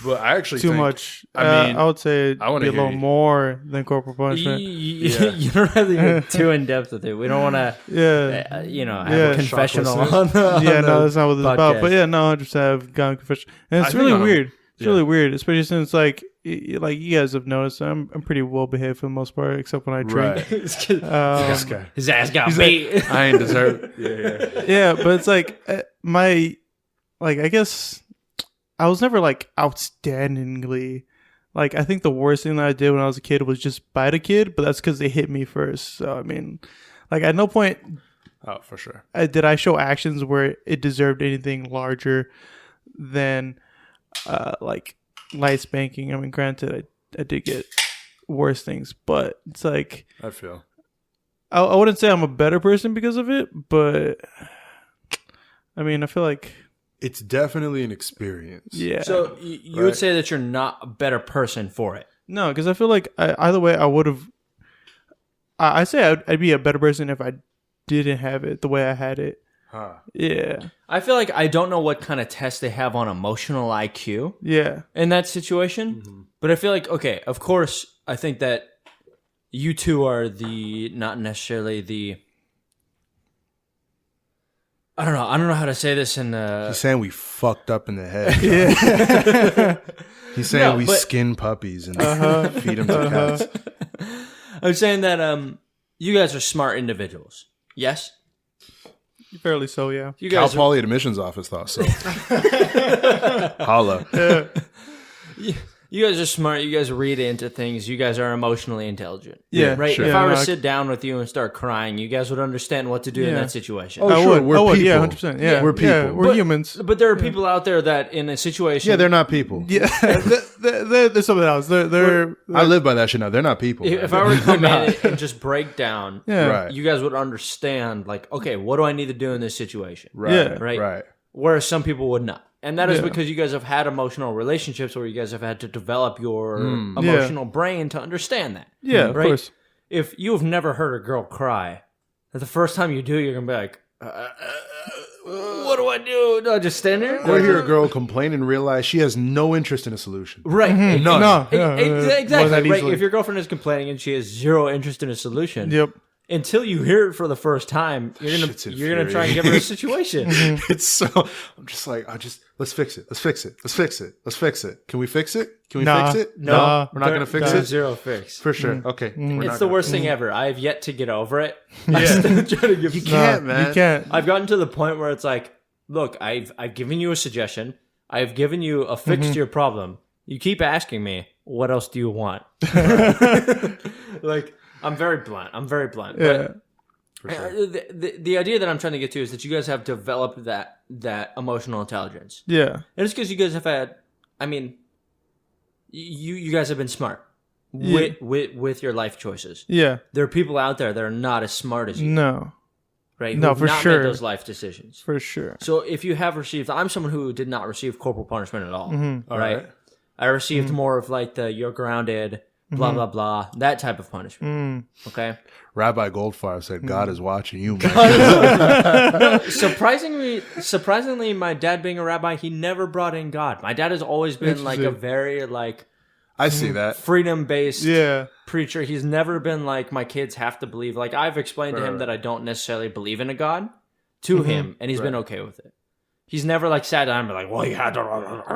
But I actually Too think, much. I mean, I would say I wanna be a hear little you. more than corporal punishment. You don't have to get too in depth with it. We don't want to, Yeah. have a confessional on the Yeah, no, that's not what it's about. podcast. But yeah, no, 100% I've gotten confession. And it's I really think I'm- weird. It's yeah. really weird, especially since like you guys have noticed, I'm pretty well behaved for the most part, except when I drink. right. This Um, His ass got beat. I ain't deserve it. Yeah. yeah, but it's like I guess I was never like outstandingly. Like I think the worst thing that I did when I was a kid was just bite a kid, but that's because they hit me first. So I mean, like at no point Oh, for sure. did I show actions where it deserved anything larger than like light spanking. I mean, granted, I did get worse things, but it's like I feel. I wouldn't say I'm a better person because of it, but I mean, I feel like It's definitely an experience. yeah. So you would say that you're not a better person for it. No, because I feel like either way, I would have. I say I'd be a better person if I didn't have it the way I had it. Huh. Yeah, I feel like I don't know what kind of test they have on emotional IQ yeah, in that situation, but I feel like, okay, of course, I think that you two are not necessarily the, I don't know how to say this in He's saying we fucked up in the head. yeah. He's saying No, we but- skin puppies and feed them to cats. I'm saying that you guys are smart individuals. Yes? Fairly so, yeah. You Cal guys Poly admissions office thought so. Holla. You guys are smart. You guys read into things. You guys are emotionally intelligent. Yeah, Right? sure. If Yeah, I were no, to I- sit down with you and start crying, you guys would understand what to do in Yeah. that situation. Oh, I sure, would. we're I would. Yeah, people. 100%. Yeah, We're Yeah, people. we're But- humans. But there are people out there that in a situation... Yeah, they're not people. Yeah, they're something else. They're I live by that shit now. They're not people. If man. I were to come in and just break down, yeah, Right. you guys would understand, like, okay, what do I need to do in this situation? Right. Yeah. Right. Right. Whereas some people would not. And that is Yeah. because you guys have had emotional relationships where you guys have had to develop your emotional brain to understand that. yeah, of Right? course. If you have never heard a girl cry, the first time you do, you're going to be like, what do I do? Do I just stand there? Or hear a girl complain and realize she has no interest in a solution. Right. None. No, Exactly. that Right. easily. If your girlfriend is complaining and she has zero interest in a solution, Yep. until you hear it for the first time, Shit's you're gonna try and give her a situation. It's so. I'm just like, let's fix it. Let's fix it. Let's fix it. Let's fix it. Can we fix it? Can we Nah. fix it? Nah. We're not gonna fix There's it. Zero fix. For sure. Okay. We're It's not the gonna- worst thing ever. I have yet to get over it. Yeah. I'm trying to give. You can't, man. You can't. I've gotten to the point where it's like, look, I've given you a suggestion. I've given you a fix to your problem. You keep asking me, what else do you want? Like, I'm very blunt. Yeah. The idea that I'm trying to get to is that you guys have developed that emotional intelligence. Yeah. And it's because you guys have had, I mean, you guys have been smart Yeah. with your life choices. Yeah. There are people out there that are not as smart as you, No. right? No, Who have for not sure. made those life decisions. For sure. So if you have received, I'm someone who did not receive corporal punishment at all. Mm-hmm. Right? I received more of like the you're grounded, blah blah blah, that type of punishment. Okay. Rabbi Goldfarb said, "God is watching you, man." Surprisingly, my dad being a rabbi, he never brought in God. My dad has always been like a Interesting. very like I see that. freedom based Yeah. preacher. He's never been like my kids have to believe. Like I've explained to him Right. that I don't necessarily believe in a God to him, and he's been okay with it. He's never like sat down and be like, well, you had to,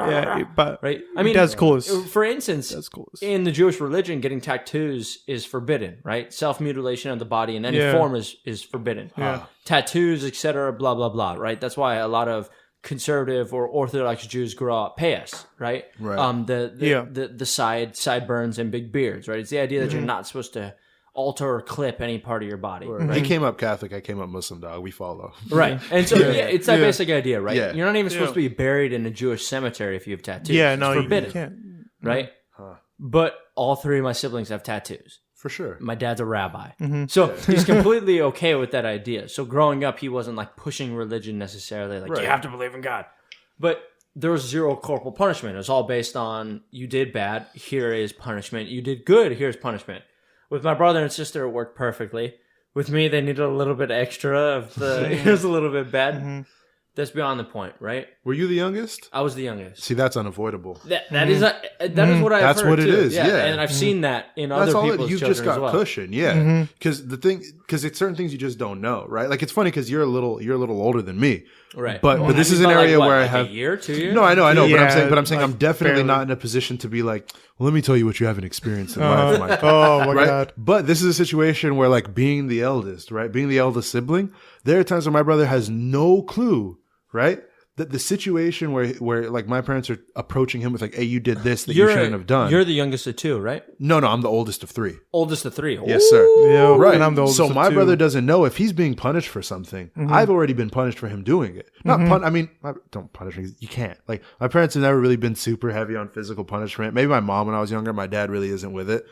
Yeah, but right? I mean, that's coolest. For instance, That's coolest. in the Jewish religion, getting tattoos is forbidden, right? Self-mutilation of the body in any Yeah. form is forbidden. Yeah. Tattoos, etc., blah, blah, blah, right? That's why a lot of conservative or Orthodox Jews grow up payas, right? Right. The sideburns and big beards, right? It's the idea that you're not supposed to alter or clip any part of your body. He came up Catholic. I came up Muslim, dog. We follow. Right. And so it's that basic idea, right? Yeah. You're not even supposed to be buried in a Jewish cemetery if you have tattoos. Yeah, It's no, you forbidden, can't. right? But all three of my siblings have tattoos. For sure. My dad's a rabbi. So he's completely okay with that idea. So growing up, he wasn't like pushing religion necessarily, like, you have to believe in God. But there was zero corporal punishment. It was all based on, you did bad, here is punishment. You did good, here's punishment. With my brother and sister, it worked perfectly. With me, they needed a little bit extra of the, here's a little bit bad. That's beyond the point, right? Were you the youngest? I was the youngest. See, that's unavoidable. That is what I've That's heard what it too. is, yeah. And I've seen that in That's other all people's you children just got as well. cushion, yeah. Because it's certain things you just don't know, right? Like it's funny because you're a little older than me, Right. But this is an By area where I like have a year, 2 years. No, I know. Yeah, but I'm saying like, I'm definitely barely. not in a position to be like, well, let me tell you what you haven't experienced in life, Mike. Oh my Right? god. But this is a situation where, like, being the eldest, right? Being the eldest sibling, there are times where my brother has no clue, right? That the situation where like my parents are approaching him with like, hey, you did this that you shouldn't have done. You're the youngest of two, right? No, I'm the oldest of three. Oldest of three. Yes, sir. Yeah, Right. and I'm the oldest So of my two. brother doesn't know if he's being punished for something. I've already been punished for him doing it. Not I mean, don't punish me. You can't. Like my parents have never really been super heavy on physical punishment. Maybe my mom when I was younger. My dad really isn't with it.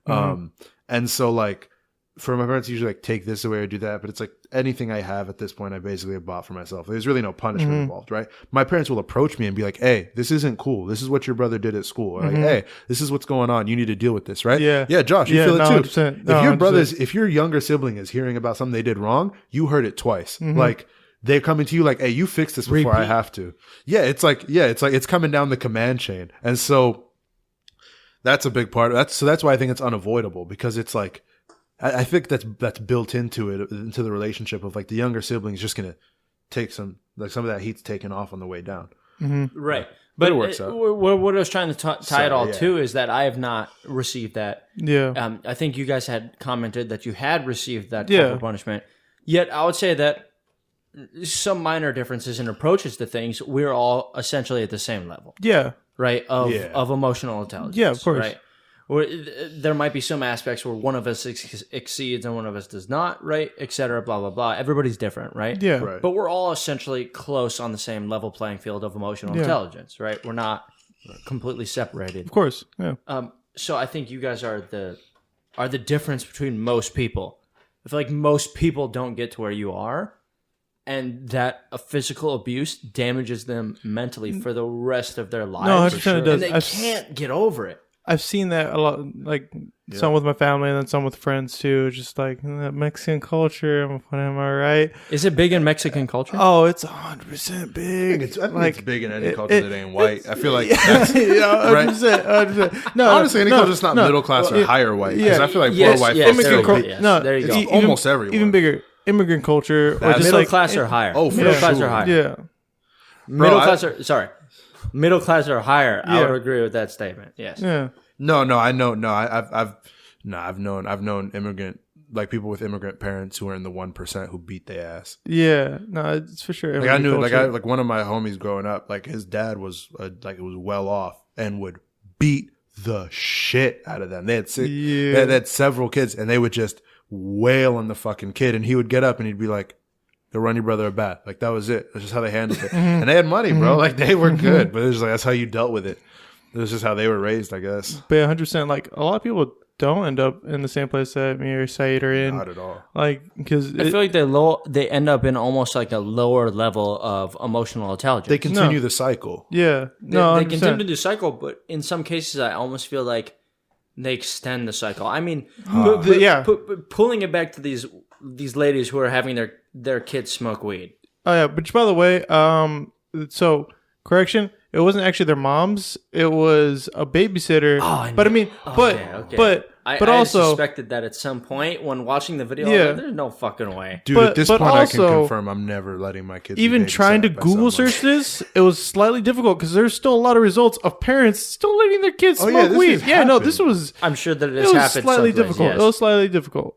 And so like for my parents, usually like take this away or do that. But it's like anything I have at this point, I basically have bought for myself. There's really no punishment involved, right? My parents will approach me and be like, hey, this isn't cool. This is what your brother did at school. Or like, hey, this is what's going on. You need to deal with this, right? Yeah. Yeah, Josh, you Yeah, feel it no, too. 100%. No, If your 100%. if your younger sibling is hearing about something they did wrong, you heard it twice. Like they're coming to you like, hey, you fix this before I have to. Yeah, it's like it's coming down the command chain. And so that's a big part. That's why I think it's unavoidable because it's like I think that's built into it, into the relationship of like the younger siblings just gonna take some of that heat's taken off on the way down. Right. But it works out. What I was trying to tie it all yeah. to is that I have not received that. Yeah. I think you guys had commented that you had received that Yeah. corporal punishment. Yet I would say that some minor differences in approaches to things, we're all essentially at the same level, Yeah. right? Of Yeah. of emotional intelligence. Yeah, of course. Right. Where there might be some aspects where one of us exceeds and one of us does not, right? Et cetera, blah, blah, blah. Everybody's different, right? Yeah. Right. But we're all essentially close on the same level playing field of emotional Yeah. intelligence, right? We're not completely separated. Of course. Yeah. So I think you guys are the difference between most people. I feel like most people don't get to where you are, and that a physical abuse damages them mentally for the rest of their lives. 100% it does. And they can't get over it. I've seen that a lot, like some with my family and then some with friends too. Just like that Mexican culture. Am I right? Is it big in Mexican culture? Oh, it's 100% big. I think like it's big in any culture that ain't white. I feel like that's yeah, right. 100%. No, Honestly, any culture that's not no, middle class or higher white. Because yeah. I feel like Yes, poor white yes, folks there are you go. big. Yes, No, there you go. It's almost everywhere. Even bigger. Immigrant culture, or just Middle like class or higher? Oh, for middle class sure. or higher? Yeah. Middle Bro, class or sorry, middle class or higher. I Yeah. would agree with that statement. Yes. Yeah. No, I know. No, I've known immigrant, like people with immigrant parents who are in the 1% who beat their ass. Yeah. No, it's for sure. Like I knew, culture. like one of my homies growing up, like his dad was like it was well off and would beat the shit out of them. They had Yeah. they had several kids and they would just wail on the fucking kid, and he would get up and he'd be like, "Go run your brother a bath." Like that was it. That's just how they handled it. And they had money, bro. Like they were good, but it was like that's how you dealt with it. It was just how they were raised, I guess. But 100%, like a lot of people don't end up in the same place that me or Saed are in. Not at all. Like, because I feel like they end up in almost like a lower level of emotional intelligence. They continue the cycle. yeah, They, no, they 100%. continue the cycle, but in some cases, I almost feel like they extend the cycle. I mean, pulling it back to these ladies who are having their kids smoke weed. Oh yeah, but by the way, so correction, it wasn't actually their moms. It was a babysitter. Oh, but I mean, but I also suspected that at some point when watching the video. Yeah. There's no fucking way. Dude, But- at this but point, I can also, confirm I'm never letting my kids. be even trying to babysat by Google someone. search this, it was slightly difficult because there's still a lot of results of parents still letting their kids Oh, yeah, smoke this weed. has Yeah, no, happened. this was I'm sure that it it has was happened. slightly someplace, difficult. yes. It was slightly difficult,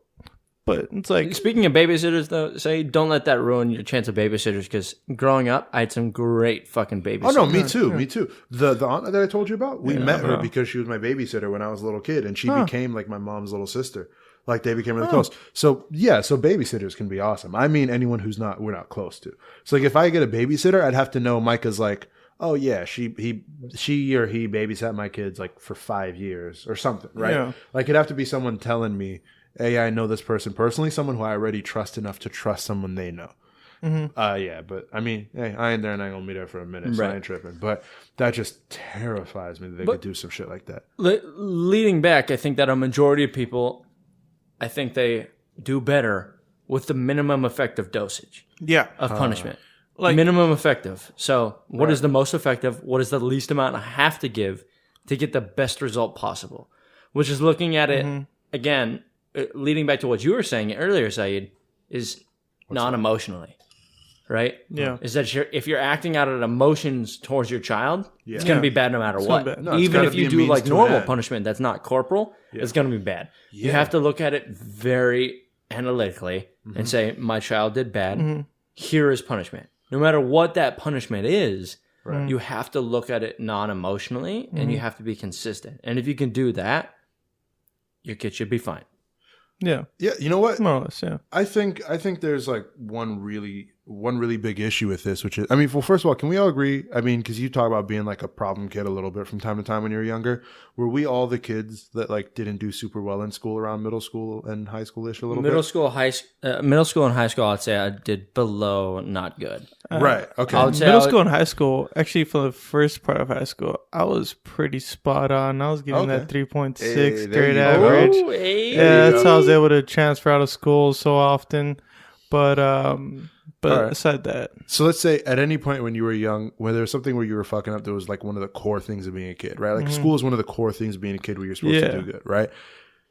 but it's like Speaking of babysitters, though, say don't let that ruin your chance of babysitters. Because growing up, I had some great fucking babysitters. Oh no, me too, me too. The aunt that I told you about, we met her uh-huh. because she was my babysitter when I was a little kid, and she became like my mom's little sister. Like they became really close. So yeah, so babysitters can be awesome. I mean, anyone who's we're not close to. So like if I get a babysitter, I'd have to know Micah's like, oh yeah, she or he babysat my kids like for 5 years or something, right? Yeah. Like it'd have to be someone telling me, hey, I know this person personally, someone who I already trust enough to trust someone they know. Yeah, but I mean, hey, I ain't there and I ain't gonna be there for a minute, so I Right. ain't tripping. But that just terrifies me that they could do some shit like that. Leading back, I think that a majority of people, I think they do better with the minimum effective dosage yeah, of punishment. like- Minimum effective. So, what is the most effective? What is the least amount I have to give to get the best result possible? Which is looking at it again, leading back to what you were saying earlier, Saeed, is non-emotionally, right? Yeah. Is that if you're acting out of emotions towards your child, it's going to be bad no matter what. bad. No, it's Even gotta if be you a do means like to an normal end. punishment that's not corporal, it's going to be bad. You have to look at it very analytically and say, my child did bad. Here is punishment. No matter what that punishment is, you have to look at it non-emotionally and you have to be consistent. And if you can do that, your kid should be fine. yeah, Yeah, you know what? more or less, yeah. I think there's like one really big issue with this, which is, I mean, well, first of all, can we all agree? I mean, because you talk about being like a problem kid a little bit from time to time when you were younger. Were we all the kids that like didn't do super well in school around middle school and high school-ish a little Middle bit? school, and high school, I'd say I did below not good. Right. Okay. I would say Middle school and high school, actually for the first part of high school, I was pretty spot on. I was getting that 3.6 Hey, there grade you go. average. Oh, hey. Yeah, that's how I was able to transfer out of school so often. But right. aside that, So let's say at any point when you were young, when there was something where you were fucking up, that was like one of the core things of being a kid, right? Like school is one of the core things of being a kid where you're supposed to do good, right?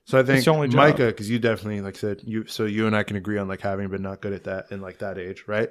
So I think your only job. Micah, because you definitely, like I said, you and I can agree on like having been not good at that in like that age, right?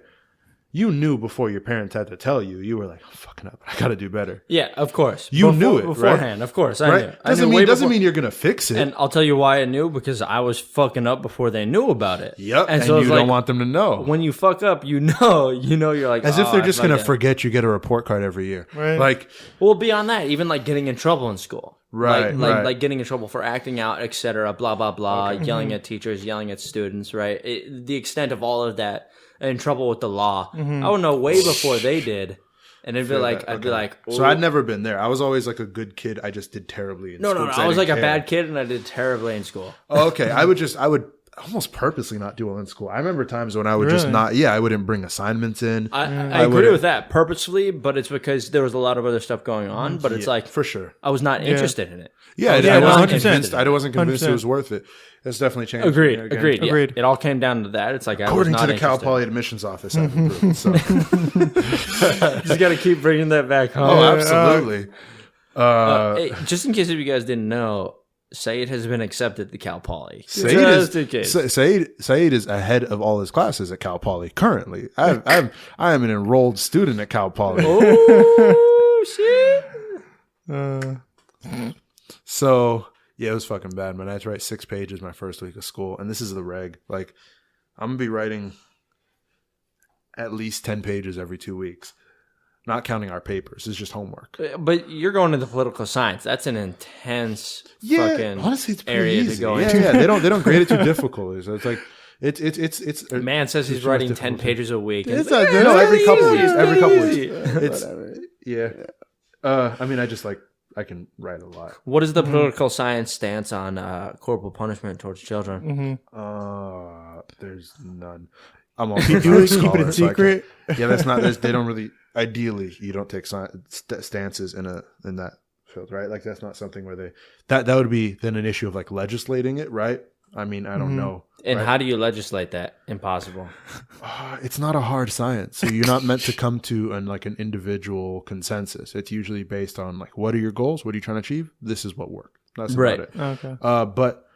You knew before your parents had to tell you. You were like, I'm fucking up. I got to do better. Yeah, of course. You knew it, right? beforehand. Of course, I Right? knew. I knew way Doesn't before- mean you're gonna fix it. And I'll tell you why I knew, because I was fucking up before they knew about it. Yep. And so you it's don't like, want them to know. when you fuck up, you know, you're like, As if they're I just gonna fucking- forget you get a report card every year. Right. Like, Well, beyond that, even like getting in trouble in school, Right, like getting in trouble for acting out, etc. Blah blah blah, yelling at teachers, yelling at students, right? The extent of all of that, in trouble with the law, I would know way before they did, and it'd be like, I'd be like, so I'd never been there. I was always like a good kid. I just did terribly in no, school. no, 'cause I was didn't like a care. bad kid, and I did terribly in school. Oh, okay. I would almost purposely not do well in school. I remember times when I would just Really? not. Yeah, I wouldn't bring assignments in. I I agree wouldn't- with that purposefully, but it's because there was a lot of other stuff going on. But it's like for sure. I was not interested in it. Yeah, yeah, I wasn't 100%. convinced. I wasn't convinced it 100%. was worth it. It's definitely changed. Agreed. Again. Agreed. Yeah. Agreed. It all came down to that. It's like According I to was the not Cal interested. Poly admissions office, I've improved. So. Just got to keep bringing that back home. Oh, absolutely. Hey, just in case if you guys didn't know, Saed has been accepted to Cal Poly. Said Just in case. is ahead of all his classes at Cal Poly currently. I am an enrolled student at Cal Poly. Oh shit! So yeah, it was fucking bad, man. I had to write 6 pages my first week of school, and this is the reg. Like, I'm gonna be writing at least 10 pages every 2 weeks, not counting our papers. It's just homework. But you're going into political science. That's an intense Yeah, fucking honestly, it's pretty area easy. to go yeah, into. yeah. They don't grade it too difficult. So it's like it's Man says he's it's writing difficult 10 pages a week. It's like, not good. No, every couple Easy. weeks. Every couple Easy. weeks. It's yeah. I mean, I can write a lot. what is the political science stance on corporal punishment towards children? There's none. I'm all Do it, keep it in secret. Yeah, that's not. They don't really. Ideally, you don't take stances in that field, right? Like that's not something where that would be then an issue of like legislating it, right? I mean, I don't know. And how do you legislate that? Impossible. It's not a hard science. So you're not meant to come to an individual consensus. It's usually based on like, what are your goals? What are you trying to achieve? This is what worked. That's about it. Okay. But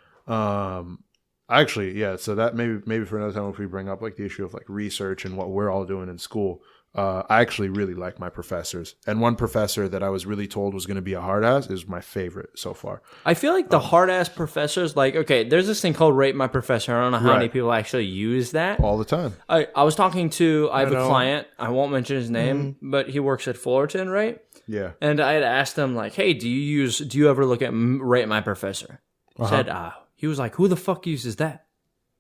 actually, yeah. So that maybe for another time, if we bring up like the issue of like research and what we're all doing in school, I actually really like my professors. And one professor that I was really told was going to be a hard ass is my favorite so far. I feel like the hard ass professors, like, okay, there's this thing called Rate My Professor. I don't know how many people actually use that. All the time. I was talking to, I have a client, I won't mention his name, but he works at Fullerton, right? Yeah. And I had asked him, like, hey, do you ever look at Rate My Professor? He said, he was like, who the fuck uses that?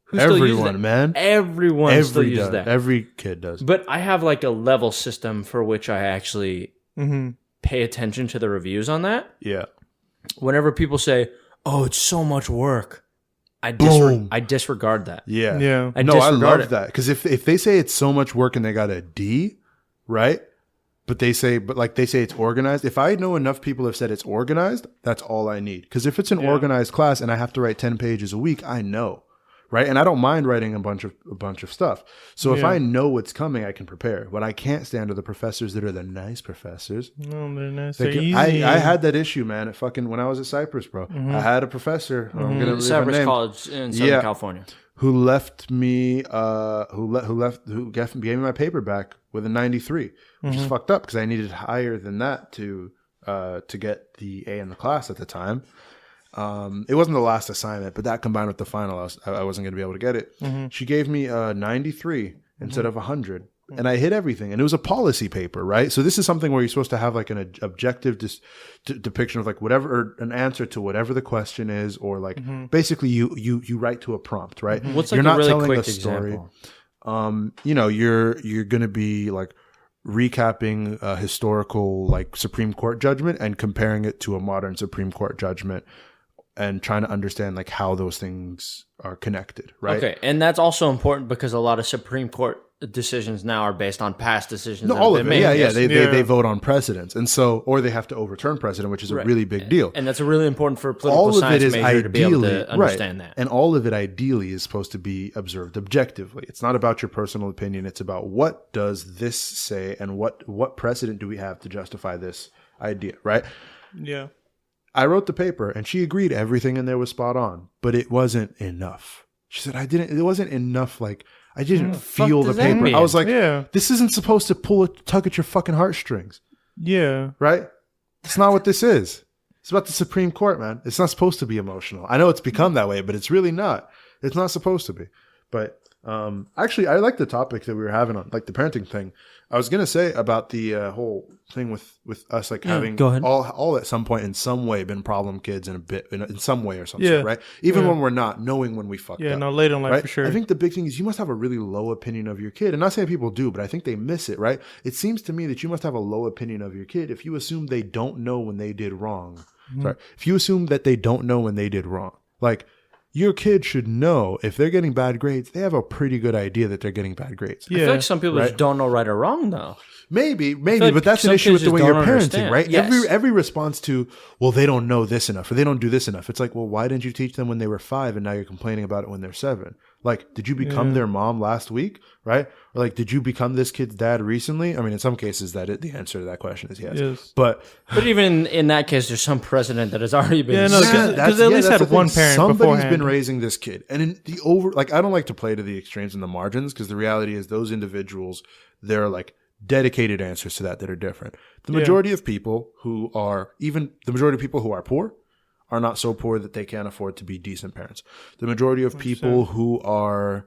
Who still uses Everyone, that? man. Everyone still uses that. Every kid does. But I have like a level system for which I actually pay attention to the reviews on that. Yeah. Whenever people say, oh, it's so much work, I disregard that. Yeah. Yeah. I love that. Because if they say it's so much work and they got a D, right? But they say it's organized. If I know enough people have said it's organized, that's all I need. Because if it's an organized class and I have to write 10 pages a week, I know. Right. And I don't mind writing a bunch of stuff. So if I know what's coming, I can prepare. What I can't stand are the professors that are the nice professors. No, they're nice. They're easy. I had that issue, man. When I was at Cypress, bro. I had a professor. I'm gonna Cypress College in Southern California. Who left me? Who gave me my paper back with a 93, which is fucked up because I needed higher than that to get the A in the class at the time. It wasn't the last assignment, but that combined with the final, I wasn't going to be able to get it. She gave me a 93 instead of 100, and I hit everything. And it was a policy paper, right? So this is something where you're supposed to have like an objective depiction of like whatever, or an answer to whatever the question is, or like basically you write to a prompt, right? What's like you're not a really telling quick a story. example? You're going to be like recapping a historical like Supreme Court judgment and comparing it to a modern Supreme Court judgment, and trying to understand like how those things are connected, right? Okay, and that's also important because a lot of Supreme Court decisions now are based on past decisions. No, all of it. Yeah. They vote on precedents, and so, or they have to overturn precedent, which is a really big deal. And that's really important for a political science major to be able to understand that. And all of it ideally is supposed to be observed objectively. It's not about your personal opinion. It's about what does this say, and what precedent do we have to justify this idea, right? Yeah. I wrote the paper and she agreed everything in there was spot on, but it wasn't enough. She said, it wasn't enough. Like, I didn't feel the paper. I was like, this isn't supposed to tug at your fucking heartstrings. Yeah. Right? That's not what this is. It's about the Supreme Court, man. It's not supposed to be emotional. I know it's become that way, but it's really not. It's not supposed to be. But actually, I like the topic that we were having on, like the parenting thing. I was going to say about the whole thing with us, like having all at some point in some way been problem kids in some way or something, right? Even when we're not, knowing when we fucked up. Yeah, no, later in life, right? for sure. I think the big thing is you must have a really low opinion of your kid. And not saying people do, but I think they miss it, right? It seems to me that you must have a low opinion of your kid if you assume they don't know when they did wrong. Sorry. If you assume that they don't know when they did wrong. Like, your kid should know if they're getting bad grades, they have a pretty good idea that they're getting bad grades. Yeah. I feel like some people just don't know right or wrong, though. Maybe, like but that's an issue with the way you're parenting, understand. right? Yes. Every response to, well, they don't know this enough or they don't do this enough. It's like, well, why didn't you teach them when they were 5 and now you're complaining about it when they're 7? Like, did you become their mom last week, right? Or like, did you become this kid's dad recently? I mean, in some cases, the answer to that question is yes. But even in that case, there's some precedent that has already been. Yeah, no, because they at least had one parent. Somebody's been raising this kid, and in the I don't like to play to the extremes and the margins because the reality is those individuals, they're like dedicated answers to that are different. The majority of people who are poor are not so poor that they can't afford to be decent parents. The majority of people who are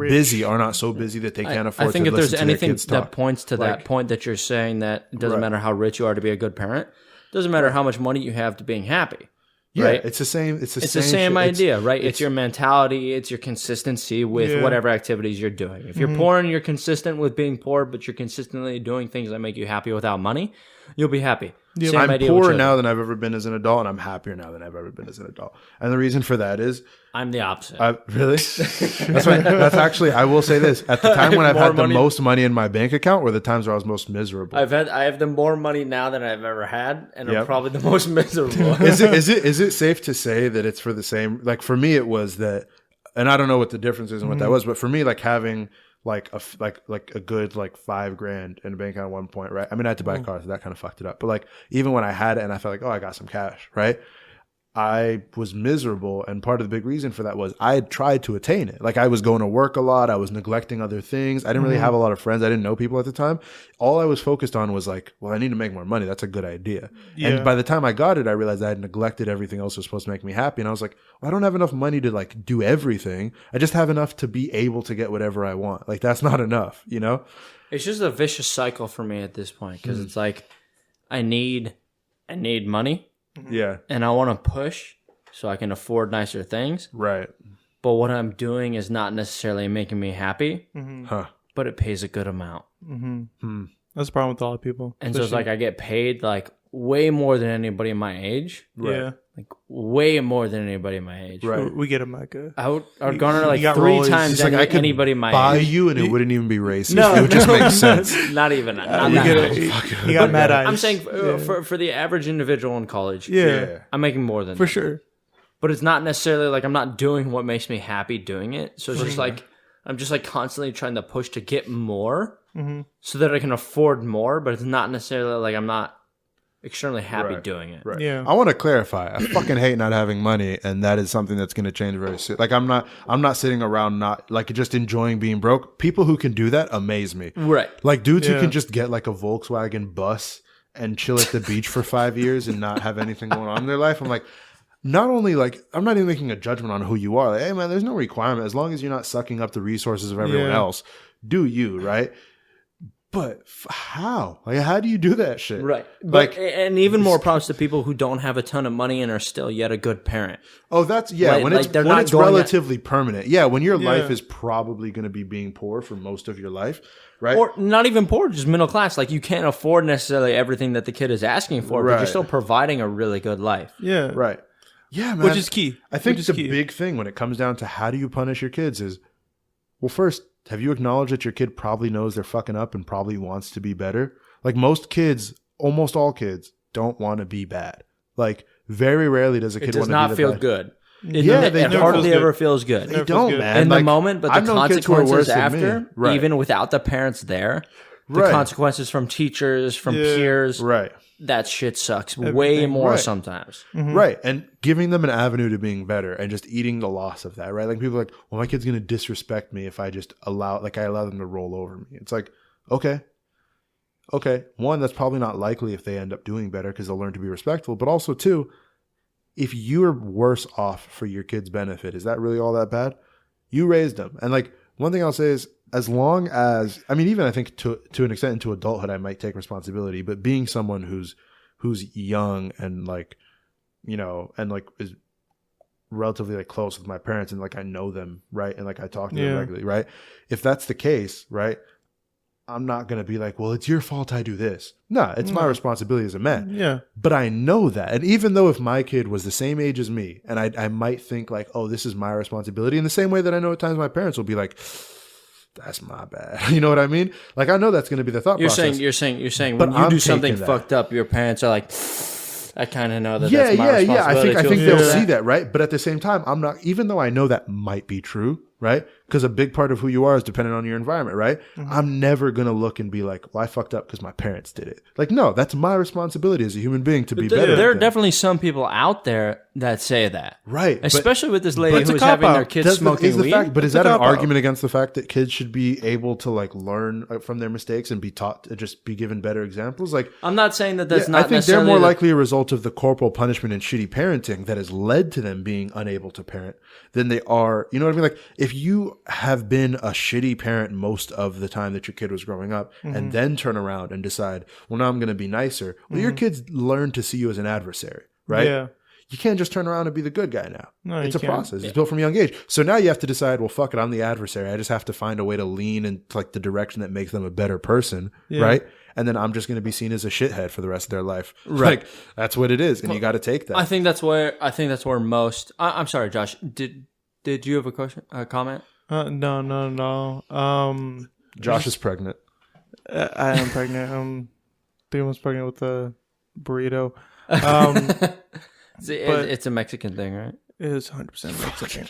busy are not so busy that they can't afford to listen to their kids talk. I think if there's anything that points to that point that you're saying, that it doesn't matter how rich you are to be a good parent, it doesn't matter how much money you have to being happy. Yeah, right? it's the same. It's the same idea, right? It's your mentality. It's your consistency with whatever activities you're doing. If you're poor and you're consistent with being poor, but you're consistently doing things that make you happy without money, you'll be happy. Yeah, Same I'm idea with poorer children. now than I've ever been as an adult, and I'm happier now than I've ever been as an adult. And the reason for that is, I'm the opposite. really, that's actually, I will say this: at the time when I've More had the money. most money in my bank account, were the times where I was most miserable. I have the more money now than I've ever had, and I'm Yep. probably the most miserable. is it safe to say that it's for the same? Like for me, it was that, and I don't know what the difference is and what that was, but for me, like having like a good like $5,000 in a bank account at one point, right? I mean, I had to buy a car, so that kind of fucked it up. But like even when I had it and I felt like, oh, I got some cash, right? I was miserable, and part of the big reason for that was I had tried to attain it. Like I was going to work a lot, I was neglecting other things. I didn't really have a lot of friends. I didn't know people at the time. All I was focused on was like, well, I need to make more money. That's a good idea. Yeah. And by the time I got it, I realized I had neglected everything else that was supposed to make me happy. And I was like, well, I don't have enough money to like do everything. I just have enough to be able to get whatever I want. Like that's not enough, you know? It's just a vicious cycle for me at this point because it's like I need money Yeah. and I want to push so I can afford nicer things. Right. But what I'm doing is not necessarily making me happy, Huh. but it pays a good amount. That's the problem with a lot of people. And so it's like I get paid like way more than anybody my age, Yeah, like way more than anybody my age. Right. we get it, Micah. I would garner like got 3 rollies. times It's like I could anybody my buy age. you and it wouldn't even be racist. No, it would just make sense. Not even. Not You that get much. it. He got mad eyes. I'm saying for the average individual in college, yeah, I'm making more than for that. sure. But it's not necessarily like I'm not doing what makes me happy doing it. So it's just like I'm just like constantly trying to push to get more so that I can afford more. But it's not necessarily like I'm not extremely happy Right. doing it. Right. Yeah. I want to clarify. I fucking hate not having money, and that is something that's going to change very soon. Like I'm not sitting around not like just enjoying being broke. People who can do that amaze me. Right. Like dudes who Yeah. can just get like a Volkswagen bus and chill at the beach for 5 years and not have anything going on in their life. I'm like, not only like I'm not even making a judgment on who you are. Like, hey man, there's no requirement as long as you're not sucking up the resources of everyone Yeah. else. Do you, right? But how? Like, how do you do that shit? Right. Like, And even more props to people who don't have a ton of money and are still yet a good parent. oh, that's yeah. Like- when like it's they're when not it's going relatively permanent. Yeah, when your life Yeah. is probably going to be being poor for most of your life, right? Or not even poor, just middle class. Like you can't afford necessarily everything that the kid is asking for, but Right. you're still providing a really good life. Yeah, right. Yeah, man. which is key. I think Which is the key. big thing when it comes down to how do you punish your kids is, well, first, have you acknowledged that your kid probably knows they're fucking up and probably wants to be better? Like most kids, almost all kids, don't want to be bad. Like very rarely does a kid It does want to not be the feel bad. good. Yeah, it they don't. hardly Feels ever good. feels good. They Never feels don't, good. man. In Like, the moment, but I've the known kids who are worse consequences than me. after, Right. even without the parents there, the Right. consequences from teachers, from Yeah. peers, Right. that shit sucks way Everything. more Right. sometimes. Right. And giving them an avenue to being better and just eating the loss of that, right? Like people are like, well, my kid's going to disrespect me if I just allow them to roll over me. It's like, okay. One, that's probably not likely if they end up doing better because they'll learn to be respectful. But also, two, if you're worse off for your kid's benefit, is that really all that bad? You raised them. And like, one thing I'll say is, as long as, I mean, even I think to an extent into adulthood, I might take responsibility, but being someone who's young and like, you know, and like is relatively like close with my parents and like I know them, right? And like I talk to them Yeah. regularly, right? If that's the case, right? I'm not going to be like, well, it's your fault I do this. No, it's my responsibility as a man. Yeah, But I know that. And even though if my kid was the same age as me, and I might think like, oh, this is my responsibility, in the same way that I know at times my parents will be like, that's my bad. You know what I mean? Like, I know that's going to be the thought process. You're saying But when you I'm do something taking that. fucked up, your parents are like, I kind of know that. Yeah, that's my yeah. I responsibility think to they'll feel see that, right? But at the same time, I'm not, even though I know that might be true, right? Because a big part of who you are is dependent on your environment, right? I'm never going to look and be like, well, I fucked up because my parents did it. Like, no, that's my responsibility as a human being to be better. There at are that. definitely some people out there that say that. Right. but- Especially with this lady it's who a was having cop-out. their kids That's smoking weed. but is It's a that an cop-out. argument against the fact that kids should be able to like learn from their mistakes and be taught to just be given better examples? Like, I'm not saying that that's yeah, not I think they're necessarily more the- likely a result of the corporal punishment and shitty parenting that has led to them being unable to parent than they are. You know what I mean? Like, if you have been a shitty parent most of the time that your kid was growing up, and then turn around and decide, well, now I'm going to be nicer. Well, your kids learn to see you as an adversary, right? Yeah. You can't just turn around and be the good guy now. No, it's you a can't. process. It's built from a young age. So now you have to decide, well, fuck it, I'm the adversary. I just have to find a way to lean into like the direction that makes them a better person, Yeah. right? and then I'm just going to be seen as a shithead for the rest of their life. Right. Like, that's what it is, and you got to take that. I think that's where most. I'm sorry, Josh. Did you have a comment? No. Josh is pregnant. I am pregnant. I'm 3 months pregnant with a burrito. It's a Mexican thing, right? It is 100% Mexican.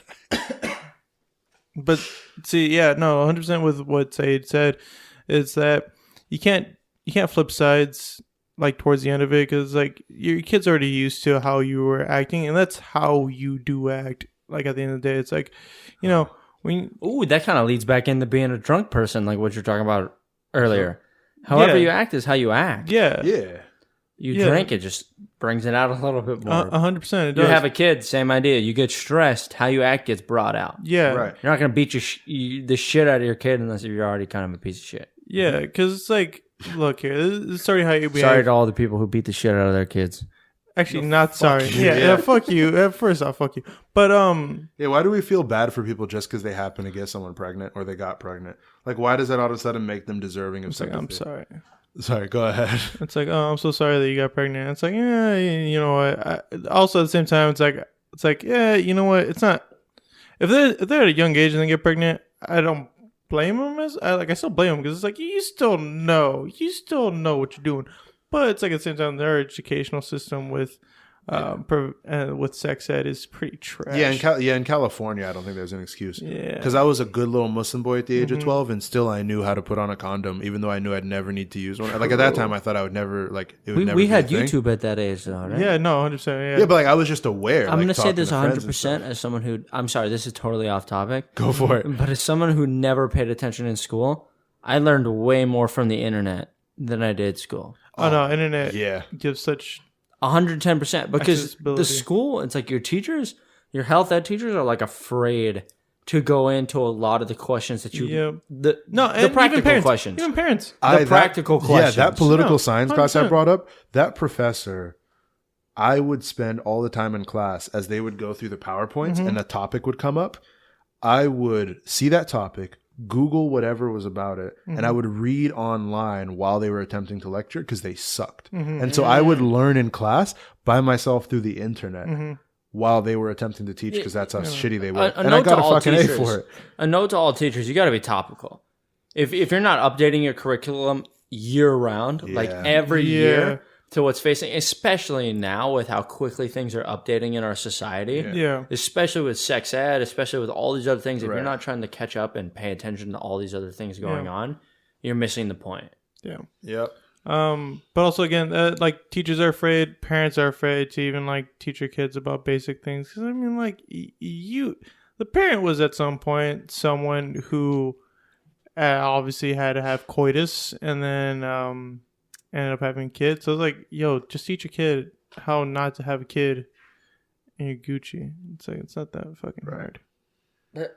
But see, 100% with what Saed said is that you can't flip sides like towards the end of it, because like your kid's already used to how you were acting, and that's how you do act. Like at the end of the day, it's like, Ooh, that kind of leads back into being a drunk person, like what you're talking about earlier. However you act is how you act. Yeah. You drink, it just brings it out a little bit more. 100%. It does. You have a kid, same idea. You get stressed, how you act gets brought out. Yeah. Right. You're not going to beat the shit out of your kid unless you're already kind of a piece of shit. Yeah, because it's like, look here, this is already how you behave. Sorry to all the people who beat the shit out of their kids. Actually, not sorry. you. Yeah, fuck you. First off, fuck you. But why do we feel bad for people just because they happen to get someone pregnant or they got pregnant? Like, why does that all of a sudden make them deserving of it's like, sympathy? I'm sorry. Sorry, go ahead. It's like, oh, I'm so sorry that you got pregnant. It's like, yeah, you know what? Also, at the same time, it's like, yeah, you know what? It's not. If they're at a young age and they get pregnant, I don't blame them. I still blame them, because it's like you still know what you're doing. But it's like at the same time, their educational system with sex ed is pretty trash. In California, I don't think there's an excuse. Yeah. Because I was a good little Muslim boy at the age of 12, and still I knew how to put on a condom, even though I knew I'd never need to use one. Like at that time, I thought I would never, like, it would never We be had a thing. YouTube at that age, though, right? Yeah, no, 100%. Yeah, Yeah, but like I was just aware. I'm like, going to say talking this to friends and 100% stuff. as someone who, I'm sorry, this is totally off topic. Go for it. But as someone who never paid attention in school, I learned way more from the internet than I did school. Oh no, internet Yeah. gives such 110%. Because accessibility. the school, it's like your teachers, your health ed teachers are like afraid to go into a lot of the questions that you, the practical questions. Even parents. Practical questions. Yeah, that political science class I 100%. brought up, that professor, I would spend all the time in class as they would go through the PowerPoints and a topic would come up. I would see that topic, Google whatever was about it, and I would read online while they were attempting to lecture because they sucked. And so I would learn in class by myself through the internet while they were attempting to teach, because that's how shitty they were. And I got a fucking A for it. A note to all teachers, you got to be topical. If you're not updating your curriculum year round, like every year to what's facing, especially now with how quickly things are updating in our society, especially with sex ed, especially with all these other things, if you're not trying to catch up and pay attention to all these other things going on, you're missing the point. Yeah. Yep. But also again, like teachers are afraid, parents are afraid to even like teach your kids about basic things. Because I mean, like the parent was at some point someone who obviously had to have coitus and then ended up having kids. So I was like, yo, just teach your kid how not to have a kid and you're Gucci. It's like, it's not that fucking hard.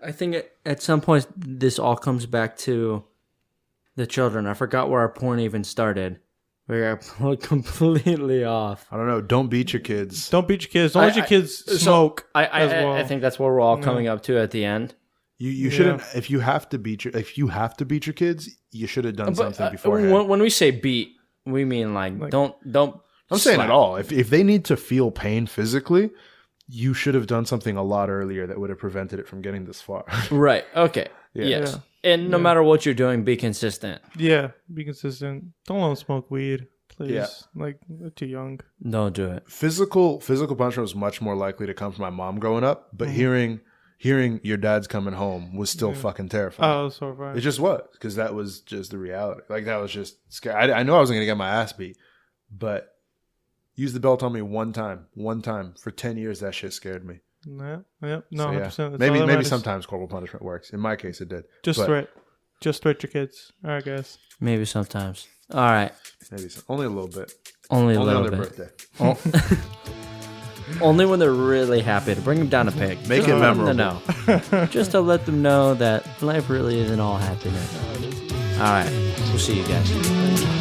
I think at some point this all comes back to the children. I forgot where our point even started. We got completely off. I don't know. Don't beat your kids. Don't beat your kids. Don't let your kids smoke as well. I think that's what we're all coming up to at the end. You shouldn't. If you have to beat your kids, you should have done something beforehand. When we say beat, we mean like don't. I'm saying at all. If they need to feel pain physically, you should have done something a lot earlier that would have prevented it from getting this far. Right. Okay. Yes. Yeah. And no matter what you're doing, be consistent. Yeah. Be consistent. Don't let them smoke weed, please. Yeah. Like, they're too young. Don't do it. Physical punishment was much more likely to come from my mom growing up, but hearing your dad's coming home was still fucking terrifying. Oh, so far. It just was, because that was just the reality. Like, that was just scary. I know I wasn't going to get my ass beat, but use the belt on me one time for 10 years. That shit scared me. No, 100%. That's Maybe sometimes corporal punishment works. In my case, it did. Just threat your kids. All right, guys. Maybe sometimes. All right. Maybe only a little bit. Only a little on their bit. birthday. Only when they're really happy to bring them down a peg. Make it memorable. Just to let them know that life really isn't all happiness. All right. We'll see you guys.